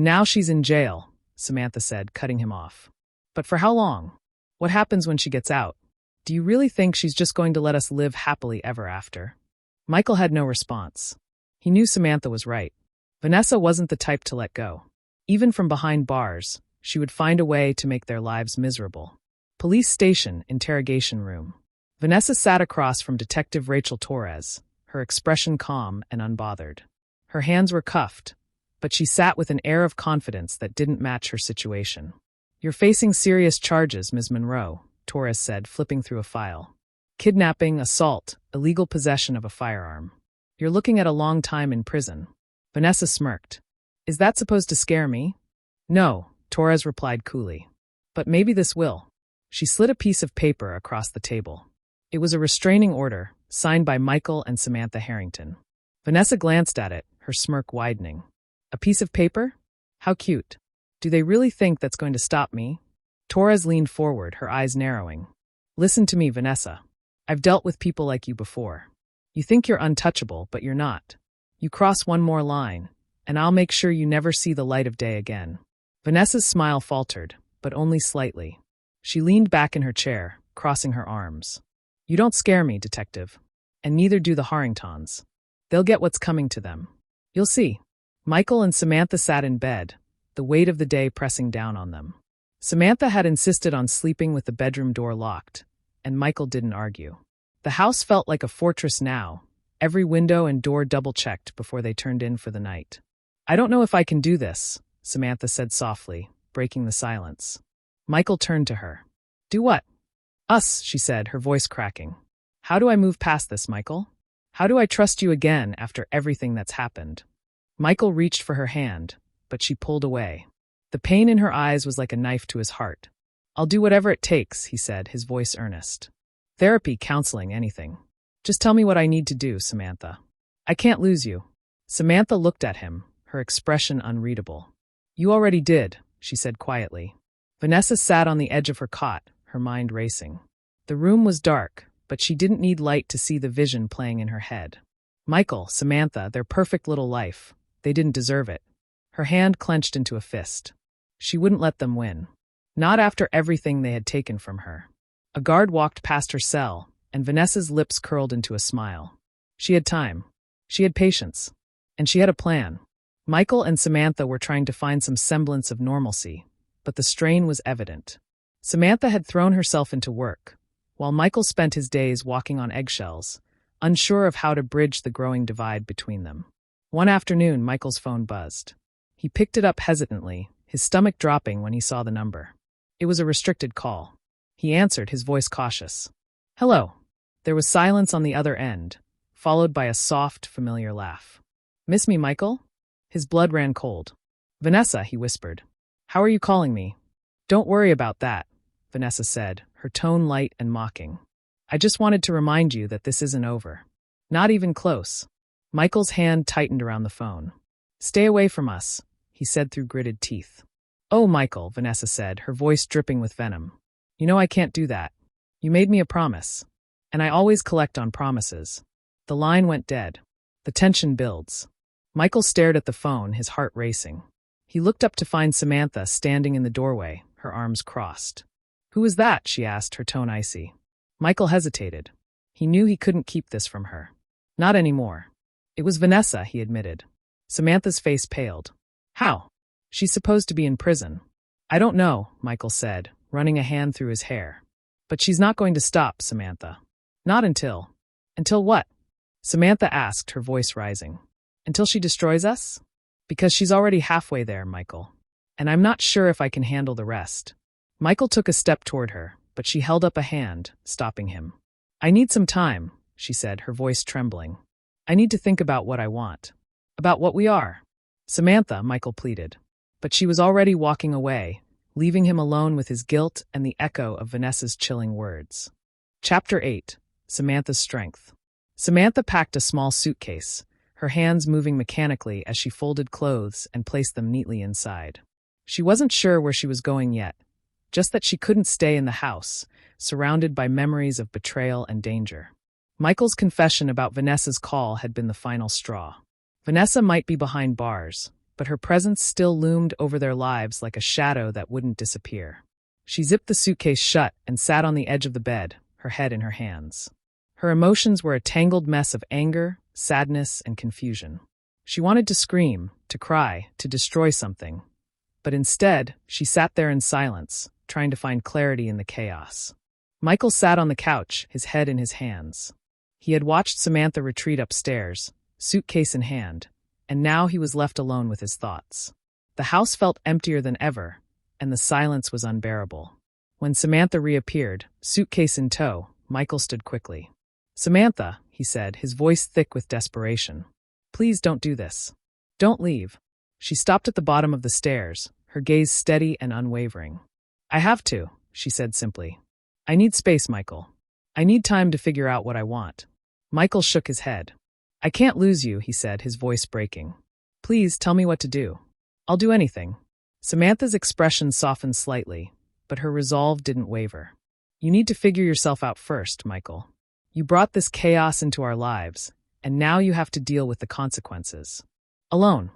now she's in jail," Samantha said, cutting him off. "But for how long? What happens when she gets out? Do you really think she's just going to let us live happily ever after?" Michael had no response. He knew Samantha was right. Vanessa wasn't the type to let go. Even from behind bars, she would find a way to make their lives miserable. Police station, interrogation room. Vanessa sat across from Detective Rachel Torres, her expression calm and unbothered. Her hands were cuffed, but she sat with an air of confidence that didn't match her situation. "You're facing serious charges, Ms. Monroe," Torres said, flipping through a file. "Kidnapping, assault, illegal possession of a firearm. You're looking at a long time in prison." Vanessa smirked. "Is that supposed to scare me?" "No," Torres replied coolly. "But maybe this will." She slid a piece of paper across the table. It was a restraining order, signed by Michael and Samantha Harrington. Vanessa glanced at it, her smirk widening. "A piece of paper? How cute. Do they really think that's going to stop me?" Torres leaned forward, her eyes narrowing. "Listen to me, Vanessa. I've dealt with people like you before. You think you're untouchable, but you're not. You cross one more line, and I'll make sure you never see the light of day again." Vanessa's smile faltered, but only slightly. She leaned back in her chair, crossing her arms. "You don't scare me, Detective. And neither do the Harringtons. They'll get what's coming to them. You'll see." Michael and Samantha sat in bed, the weight of the day pressing down on them. Samantha had insisted on sleeping with the bedroom door locked, and Michael didn't argue. The house felt like a fortress now, every window and door double-checked before they turned in for the night. "I don't know if I can do this," Samantha said softly, breaking the silence. Michael turned to her. "Do what?" "Us," she said, her voice cracking. "How do I move past this, Michael? How do I trust you again after everything that's happened?" Michael reached for her hand, but she pulled away. The pain in her eyes was like a knife to his heart. "I'll do whatever it takes," he said, his voice earnest. "Therapy, counseling, anything. Just tell me what I need to do, Samantha. I can't lose you." Samantha looked at him, her expression unreadable. "You already did," she said quietly. Vanessa sat on the edge of her cot, her mind racing. The room was dark, but she didn't need light to see the vision playing in her head. Michael, Samantha, their perfect little life. They didn't deserve it. Her hand clenched into a fist. She wouldn't let them win. Not after everything they had taken from her. A guard walked past her cell, and Vanessa's lips curled into a smile. She had time. She had patience. And she had a plan. Michael and Samantha were trying to find some semblance of normalcy, but the strain was evident. Samantha had thrown herself into work, while Michael spent his days walking on eggshells, unsure of how to bridge the growing divide between them. One afternoon, Michael's phone buzzed. He picked it up hesitantly, his stomach dropping when he saw the number. It was a restricted call. He answered, his voice cautious. "Hello." There was silence on the other end, followed by a soft, familiar laugh. "Miss me, Michael?" His blood ran cold. "Vanessa," he whispered. "How are you calling me?" "Don't worry about that," Vanessa said, her tone light and mocking. "I just wanted to remind you that this isn't over. Not even close." Michael's hand tightened around the phone. "Stay away from us," he said through gritted teeth. "Oh, Michael," Vanessa said, her voice dripping with venom. "You know I can't do that. You made me a promise. And I always collect on promises." The line went dead. The tension builds. Michael stared at the phone, his heart racing. He looked up to find Samantha standing in the doorway, her arms crossed. "Who is that?" she asked, her tone icy. Michael hesitated. He knew he couldn't keep this from her. Not anymore. "It was Vanessa," he admitted. Samantha's face paled. "How?" She's supposed to be in prison. I don't know, Michael said, running a hand through his hair. But she's not going to stop, Samantha. Not until. Until what? Samantha asked, her voice rising. Until she destroys us? Because she's already halfway there, Michael. And I'm not sure if I can handle the rest. Michael took a step toward her, but she held up a hand, stopping him. I need some time, she said, her voice trembling. I need to think about what I want. About what we are. Samantha, Michael pleaded. But she was already walking away, leaving him alone with his guilt and the echo of Vanessa's chilling words. Chapter 8. Samantha's Strength. Samantha packed a small suitcase, her hands moving mechanically as she folded clothes and placed them neatly inside. She wasn't sure where she was going yet, just that she couldn't stay in the house, surrounded by memories of betrayal and danger. Michael's confession about Vanessa's call had been the final straw. Vanessa might be behind bars, but her presence still loomed over their lives like a shadow that wouldn't disappear. She zipped the suitcase shut and sat on the edge of the bed, her head in her hands. Her emotions were a tangled mess of anger, sadness, and confusion. She wanted to scream, to cry, to destroy something. But instead, she sat there in silence, trying to find clarity in the chaos. Michael sat on the couch, his head in his hands. He had watched Samantha retreat upstairs, suitcase in hand, and now he was left alone with his thoughts. The house felt emptier than ever, and the silence was unbearable. When Samantha reappeared, suitcase in tow, Michael stood quickly. Samantha, he said, his voice thick with desperation. Please don't do this. Don't leave. She stopped at the bottom of the stairs, her gaze steady and unwavering. I have to, she said simply. I need space, Michael. I need time to figure out what I want. Michael shook his head. I can't lose you, he said, his voice breaking. Please tell me what to do. I'll do anything. Samantha's expression softened slightly, but her resolve didn't waver. You need to figure yourself out first, Michael. You brought this chaos into our lives, and now you have to deal with the consequences. Alone.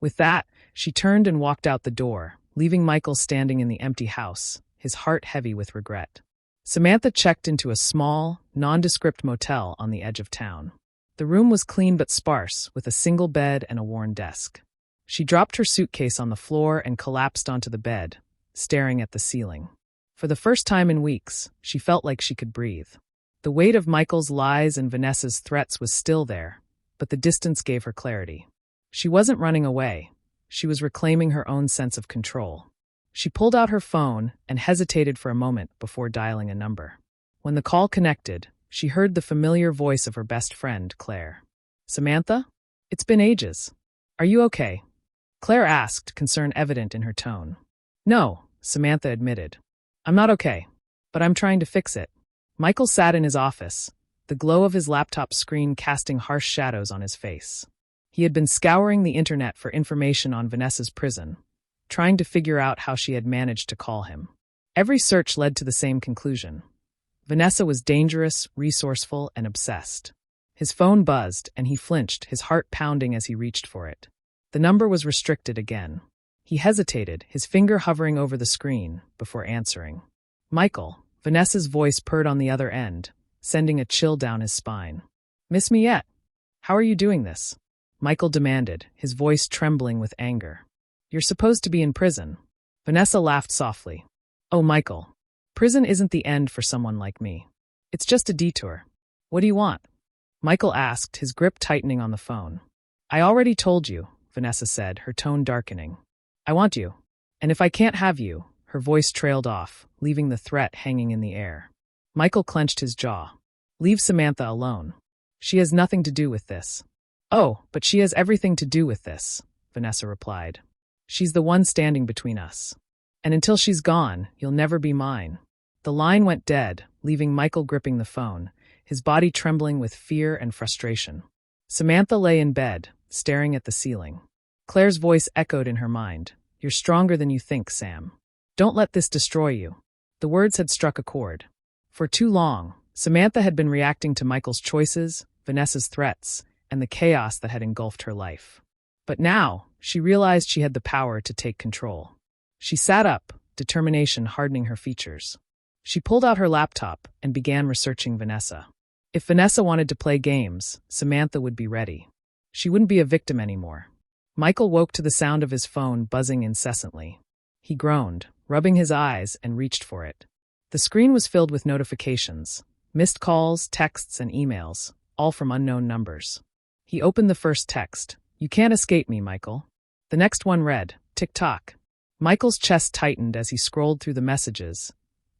With that, she turned and walked out the door, leaving Michael standing in the empty house, his heart heavy with regret. Samantha checked into a small, nondescript motel on the edge of town. The room was clean but sparse, with a single bed and a worn desk. She dropped her suitcase on the floor and collapsed onto the bed, staring at the ceiling. For the first time in weeks, she felt like she could breathe. The weight of Michael's lies and Vanessa's threats was still there, but the distance gave her clarity. She wasn't running away. She was reclaiming her own sense of control. She pulled out her phone and hesitated for a moment before dialing a number. When the call connected, she heard the familiar voice of her best friend, Claire. Samantha? It's been ages. Are you okay? Claire asked, concern evident in her tone. No, Samantha admitted. I'm not okay, but I'm trying to fix it. Michael sat in his office, the glow of his laptop screen casting harsh shadows on his face. He had been scouring the internet for information on Vanessa's prison, trying to figure out how she had managed to call him. Every search led to the same conclusion. Vanessa was dangerous, resourceful, and obsessed. His phone buzzed, and he flinched, his heart pounding as he reached for it. The number was restricted again. He hesitated, his finger hovering over the screen, before answering. Michael, Vanessa's voice purred on the other end, sending a chill down his spine. Miss me yet? How are you doing this? Michael demanded, his voice trembling with anger. You're supposed to be in prison. Vanessa laughed softly. Oh, Michael. Prison isn't the end for someone like me. It's just a detour. What do you want? Michael asked, his grip tightening on the phone. I already told you, Vanessa said, her tone darkening. I want you. And if I can't have you, her voice trailed off, leaving the threat hanging in the air. Michael clenched his jaw. Leave Samantha alone. She has nothing to do with this. Oh, but she has everything to do with this, Vanessa replied. She's the one standing between us. And until she's gone, you'll never be mine. The line went dead, leaving Michael gripping the phone, his body trembling with fear and frustration. Samantha lay in bed, staring at the ceiling. Claire's voice echoed in her mind. You're stronger than you think, Sam. Don't let this destroy you. The words had struck a chord. For too long, Samantha had been reacting to Michael's choices, Vanessa's threats, and the chaos that had engulfed her life. But now, she realized she had the power to take control. She sat up, determination hardening her features. She pulled out her laptop and began researching Vanessa. If Vanessa wanted to play games, Samantha would be ready. She wouldn't be a victim anymore. Michael woke to the sound of his phone buzzing incessantly. He groaned, rubbing his eyes, and reached for it. The screen was filled with notifications, missed calls, texts, and emails, all from unknown numbers. He opened the first text. "You can't escape me, Michael." The next one read, "Tick-tock." Michael's chest tightened as he scrolled through the messages,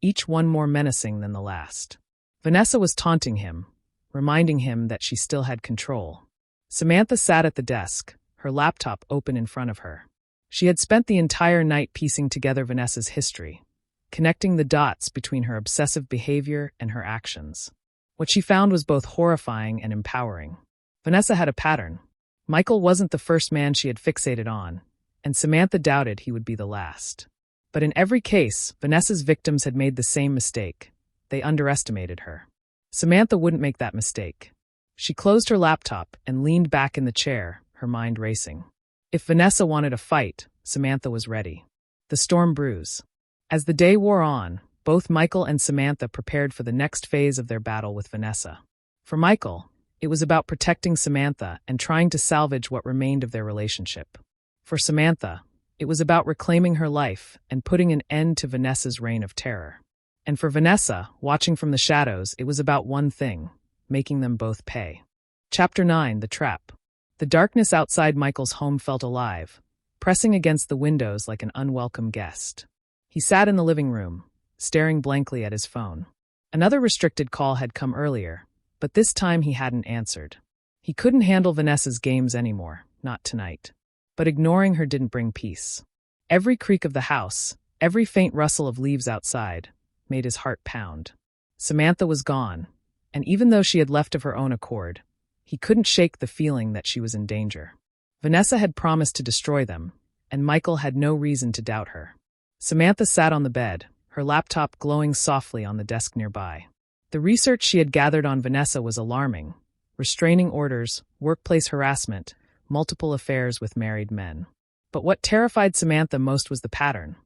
each one more menacing than the last. Vanessa was taunting him, reminding him that she still had control. Samantha sat at the desk, her laptop open in front of her. She had spent the entire night piecing together Vanessa's history, connecting the dots between her obsessive behavior and her actions. What she found was both horrifying and empowering. Vanessa had a pattern. Michael wasn't the first man she had fixated on, and Samantha doubted he would be the last. But in every case, Vanessa's victims had made the same mistake. They underestimated her. Samantha wouldn't make that mistake. She closed her laptop and leaned back in the chair, her mind racing. If Vanessa wanted a fight, Samantha was ready. The storm brews. As the day wore on, both Michael and Samantha prepared for the next phase of their battle with Vanessa. For Michael, it was about protecting Samantha and trying to salvage what remained of their relationship. For Samantha, it was about reclaiming her life and putting an end to Vanessa's reign of terror. And for Vanessa, watching from the shadows, it was about one thing: making them both pay. Chapter 9: The Trap. The darkness outside Michael's home felt alive, pressing against the windows like an unwelcome guest. He sat in the living room, staring blankly at his phone. Another restricted call had come earlier, but this time he hadn't answered. He couldn't handle Vanessa's games anymore, not tonight. But ignoring her didn't bring peace. Every creak of the house, every faint rustle of leaves outside, made his heart pound. Samantha was gone, and even though she had left of her own accord, he couldn't shake the feeling that she was in danger. Vanessa had promised to destroy them, and Michael had no reason to doubt her. Samantha sat on the bed, her laptop glowing softly on the desk nearby. The research she had gathered on Vanessa was alarming: restraining orders, workplace harassment, multiple affairs with married men. But what terrified Samantha most was the pattern.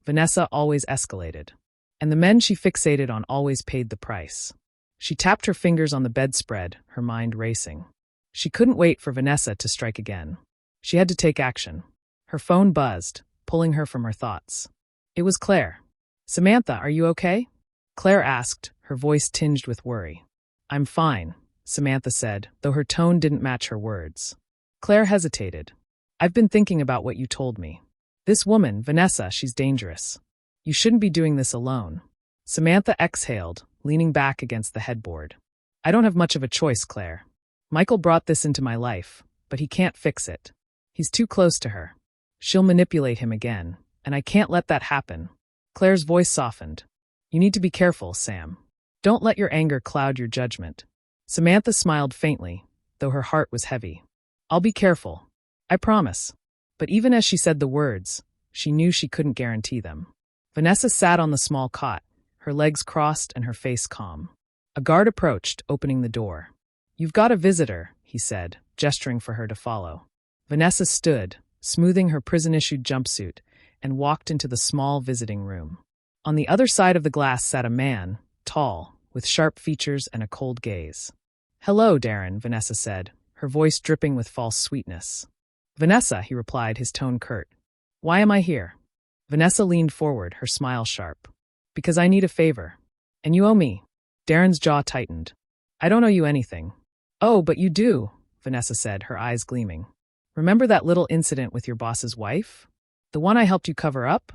Vanessa always escalated, and the men she fixated on always paid the price. She tapped her fingers on the bedspread, her mind racing. She couldn't wait for Vanessa to strike again. She had to take action. Her phone buzzed, pulling her from her thoughts. It was Claire. "Samantha, are you okay?" Claire asked, her voice tinged with worry. "I'm fine," Samantha said, though her tone didn't match her words. Claire hesitated. "I've been thinking about what you told me. This woman, Vanessa, she's dangerous. You shouldn't be doing this alone." Samantha exhaled, leaning back against the headboard. "I don't have much of a choice, Claire. Michael brought this into my life, but he can't fix it. He's too close to her. She'll manipulate him again, and I can't let that happen." Claire's voice softened. "You need to be careful, Sam. Don't let your anger cloud your judgment." Samantha smiled faintly, though her heart was heavy. "I'll be careful. I promise." But even as she said the words, she knew she couldn't guarantee them. Vanessa sat on the small cot, her legs crossed and her face calm. A guard approached, opening the door. "You've got a visitor," he said, gesturing for her to follow. Vanessa stood, smoothing her prison-issued jumpsuit, and walked into the small visiting room. On the other side of the glass sat a man, tall, with sharp features and a cold gaze. "Hello, Darren," Vanessa said, her voice dripping with false sweetness. "Vanessa," he replied, his tone curt. "Why am I here?" Vanessa leaned forward, her smile sharp. "Because I need a favor. And you owe me." Darren's jaw tightened. "I don't owe you anything." "Oh, but you do," Vanessa said, her eyes gleaming. "Remember that little incident with your boss's wife? The one I helped you cover up?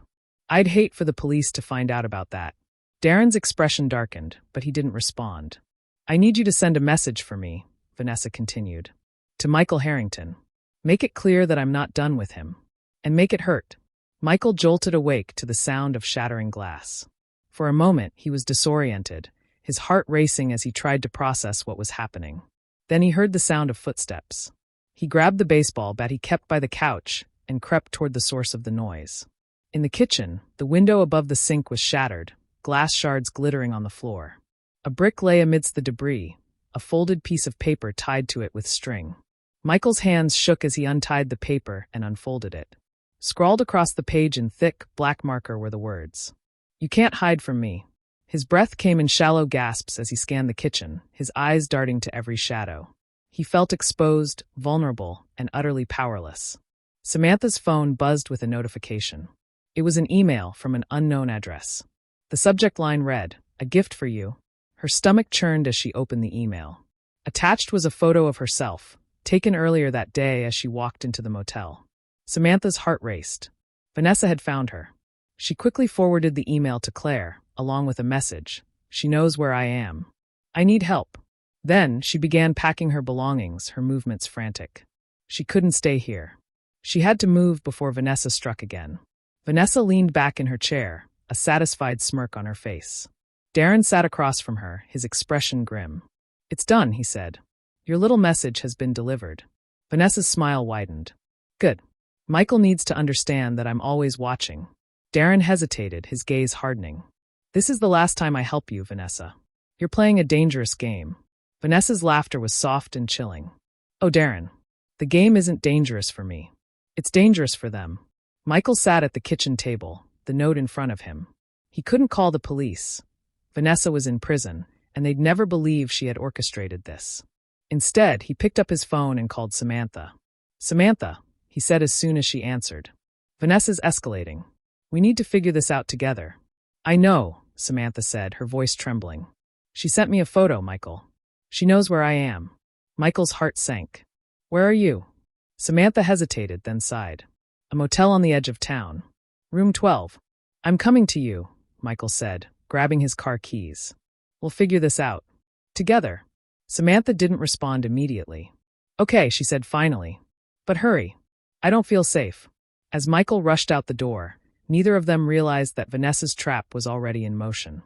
I'd hate for the police to find out about that." Darren's expression darkened, but he didn't respond. "I need you to send a message for me," Vanessa continued. "To Michael Harrington. Make it clear that I'm not done with him. And make it hurt." Michael jolted awake to the sound of shattering glass. For a moment, he was disoriented, his heart racing as he tried to process what was happening. Then he heard the sound of footsteps. He grabbed the baseball bat he kept by the couch and crept toward the source of the noise. In the kitchen, the window above the sink was shattered, glass shards glittering on the floor. A brick lay amidst the debris, a folded piece of paper tied to it with string. Michael's hands shook as he untied the paper and unfolded it. Scrawled across the page in thick, black marker were the words, "You can't hide from me." His breath came in shallow gasps as he scanned the kitchen, his eyes darting to every shadow. He felt exposed, vulnerable, and utterly powerless. Samantha's phone buzzed with a notification. It was an email from an unknown address. The subject line read, "A gift for you." Her stomach churned as she opened the email. Attached was a photo of herself, taken earlier that day as she walked into the motel. Samantha's heart raced. Vanessa had found her. She quickly forwarded the email to Claire, along with a message. "She knows where I am. I need help." Then she began packing her belongings, her movements frantic. She couldn't stay here. She had to move before Vanessa struck again. Vanessa leaned back in her chair, a satisfied smirk on her face. Darren sat across from her, his expression grim. "It's done," he said. "Your little message has been delivered." Vanessa's smile widened. "Good. Michael needs to understand that I'm always watching." Darren hesitated, his gaze hardening. "This is the last time I help you, Vanessa. You're playing a dangerous game." Vanessa's laughter was soft and chilling. "Oh, Darren, the game isn't dangerous for me. It's dangerous for them." Michael sat at the kitchen table, the note in front of him. He couldn't call the police. Vanessa was in prison, and they'd never believe she had orchestrated this. Instead, he picked up his phone and called Samantha. "Samantha," he said as soon as she answered. "Vanessa's escalating. We need to figure this out together." "I know," Samantha said, her voice trembling. "She sent me a photo, Michael. She knows where I am." Michael's heart sank. "Where are you?" Samantha hesitated, then sighed. "A motel on the edge of town. Room 12. "I'm coming to you," Michael said, grabbing his car keys. "We'll figure this out. Together." Samantha didn't respond immediately. "Okay," she said finally. "But hurry. I don't feel safe." As Michael rushed out the door, neither of them realized that Vanessa's trap was already in motion.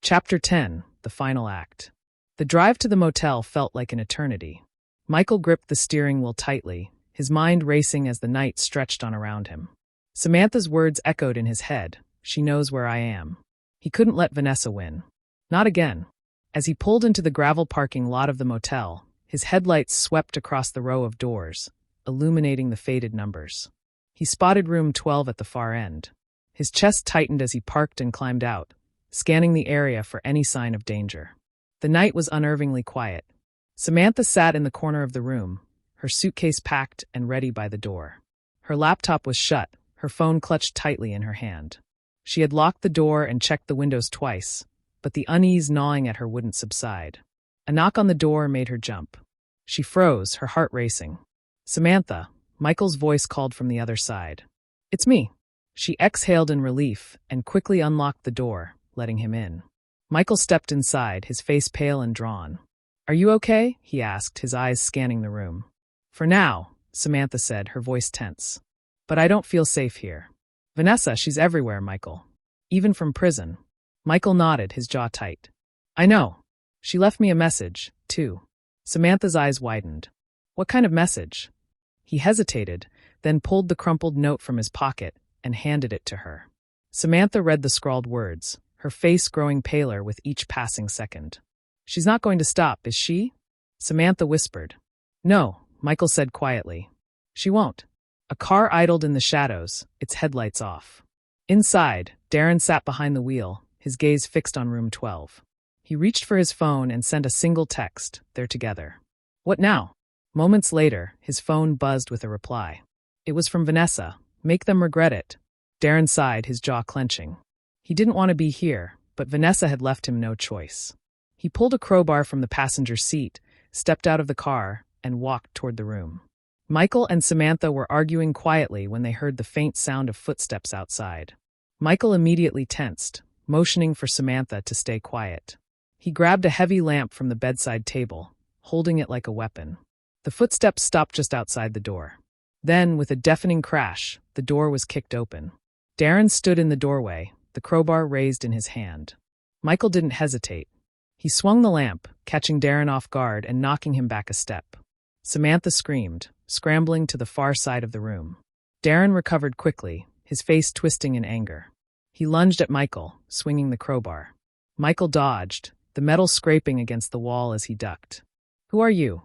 Chapter 10, the final act. The drive to the motel felt like an eternity. Michael gripped the steering wheel tightly, his mind racing as the night stretched on around him. Samantha's words echoed in his head, "She knows where I am." He couldn't let Vanessa win. Not again. As he pulled into the gravel parking lot of the motel, his headlights swept across the row of doors, illuminating the faded numbers. He spotted room 12 at the far end. His chest tightened as he parked and climbed out, scanning the area for any sign of danger. The night was unnervingly quiet. Samantha sat in the corner of the room, her suitcase packed and ready by the door. Her laptop was shut, her phone clutched tightly in her hand. She had locked the door and checked the windows twice, but the unease gnawing at her wouldn't subside. A knock on the door made her jump. She froze, her heart racing. "Samantha," Michael's voice called from the other side. "It's me." She exhaled in relief and quickly unlocked the door, letting him in. Michael stepped inside, his face pale and drawn. "Are you okay?" he asked, his eyes scanning the room. "For now," Samantha said, her voice tense. "But I don't feel safe here." "Vanessa, she's everywhere, Michael. Even from prison." Michael nodded, his jaw tight. "I know. She left me a message, too." Samantha's eyes widened. "What kind of message?" He hesitated, then pulled the crumpled note from his pocket and handed it to her. Samantha read the scrawled words, her face growing paler with each passing second. "She's not going to stop, is she?" Samantha whispered. "No," Michael said quietly. "She won't." A car idled in the shadows, its headlights off. Inside, Darren sat behind the wheel, his gaze fixed on room 12. He reached for his phone and sent a single text, "They're together." "What now?" Moments later, his phone buzzed with a reply. It was from Vanessa. "Make them regret it." Darren sighed, his jaw clenching. He didn't want to be here, but Vanessa had left him no choice. He pulled a crowbar from the passenger seat, stepped out of the car, and walked toward the room. Michael and Samantha were arguing quietly when they heard the faint sound of footsteps outside. Michael immediately tensed, motioning for Samantha to stay quiet. He grabbed a heavy lamp from the bedside table, holding it like a weapon. The footsteps stopped just outside the door. Then, with a deafening crash, the door was kicked open. Darren stood in the doorway, the crowbar raised in his hand. Michael didn't hesitate. He swung the lamp, catching Darren off guard and knocking him back a step. Samantha screamed, scrambling to the far side of the room. Darren recovered quickly, his face twisting in anger. He lunged at Michael, swinging the crowbar. Michael dodged, the metal scraping against the wall as he ducked. "Who are you?"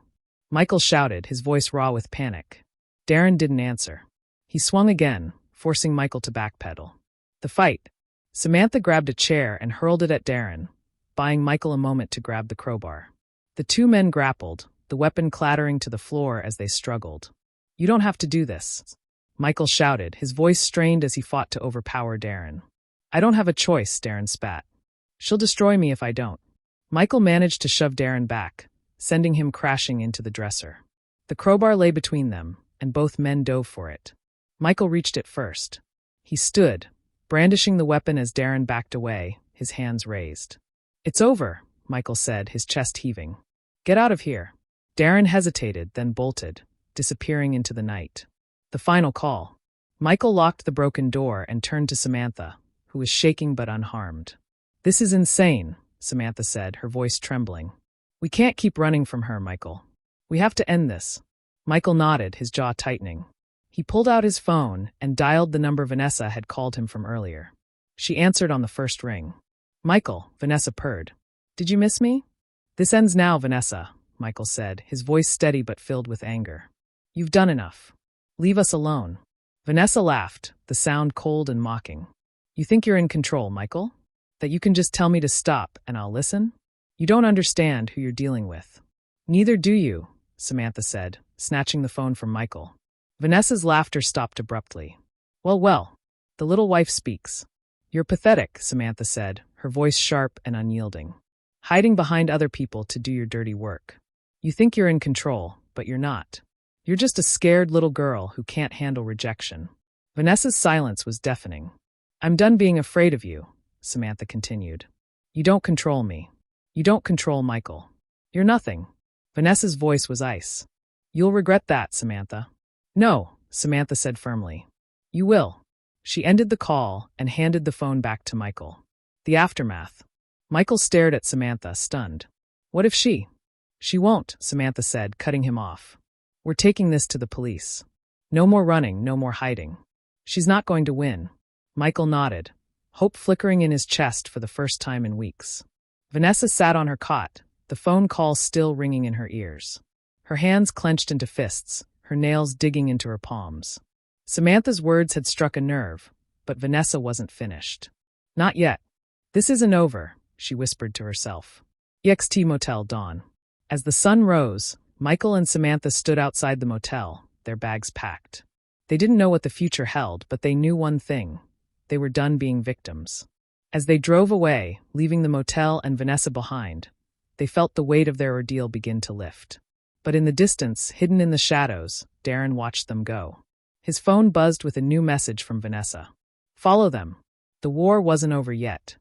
Michael shouted, his voice raw with panic. Darren didn't answer. He swung again, forcing Michael to backpedal. The fight. Samantha grabbed a chair and hurled it at Darren, buying Michael a moment to grab the crowbar. The two men grappled, the weapon clattering to the floor as they struggled. "You don't have to do this." Michael shouted, his voice strained as he fought to overpower Darren. I don't have a choice, Darren spat. She'll destroy me if I don't. Michael managed to shove Darren back, sending him crashing into the dresser. The crowbar lay between them, and both men dove for it. Michael reached it first. He stood, brandishing the weapon as Darren backed away, his hands raised. It's over, Michael said, his chest heaving. Get out of here. Darren hesitated, then bolted, disappearing into the night. The final call. Michael locked the broken door and turned to Samantha, who was shaking but unharmed. This is insane, Samantha said, her voice trembling. We can't keep running from her, Michael. We have to end this. Michael nodded, his jaw tightening. He pulled out his phone and dialed the number Vanessa had called him from earlier. She answered on the first ring. Michael, Vanessa purred. Did you miss me? This ends now, Vanessa, Michael said, his voice steady but filled with anger. You've done enough. Leave us alone. Vanessa laughed, the sound cold and mocking. You think you're in control, Michael? That you can just tell me to stop and I'll listen? You don't understand who you're dealing with. Neither do you, Samantha said, snatching the phone from Michael. Vanessa's laughter stopped abruptly. Well, the little wife speaks. You're pathetic, Samantha said, her voice sharp and unyielding. Hiding behind other people to do your dirty work. You think you're in control, but you're not. You're just a scared little girl who can't handle rejection. Vanessa's silence was deafening. I'm done being afraid of you, Samantha continued. You don't control me. You don't control Michael. You're nothing. Vanessa's voice was ice. You'll regret that, Samantha. No, Samantha said firmly. You will. She ended the call and handed the phone back to Michael. The aftermath. Michael stared at Samantha, stunned. What if she? She won't, Samantha said, cutting him off. We're taking this to the police. No more running, no more hiding. She's not going to win. Michael nodded, hope flickering in his chest for the first time in weeks. Vanessa sat on her cot, the phone call still ringing in her ears. Her hands clenched into fists, her nails digging into her palms. Samantha's words had struck a nerve, but Vanessa wasn't finished. Not yet. This isn't over, she whispered to herself. EXT Motel Dawn. As the sun rose, Michael and Samantha stood outside the motel, their bags packed. They didn't know what the future held, but they knew one thing. They were done being victims. As they drove away, leaving the motel and Vanessa behind, they felt the weight of their ordeal begin to lift. But in the distance, hidden in the shadows, Darren watched them go. His phone buzzed with a new message from Vanessa. Follow them. The war wasn't over yet.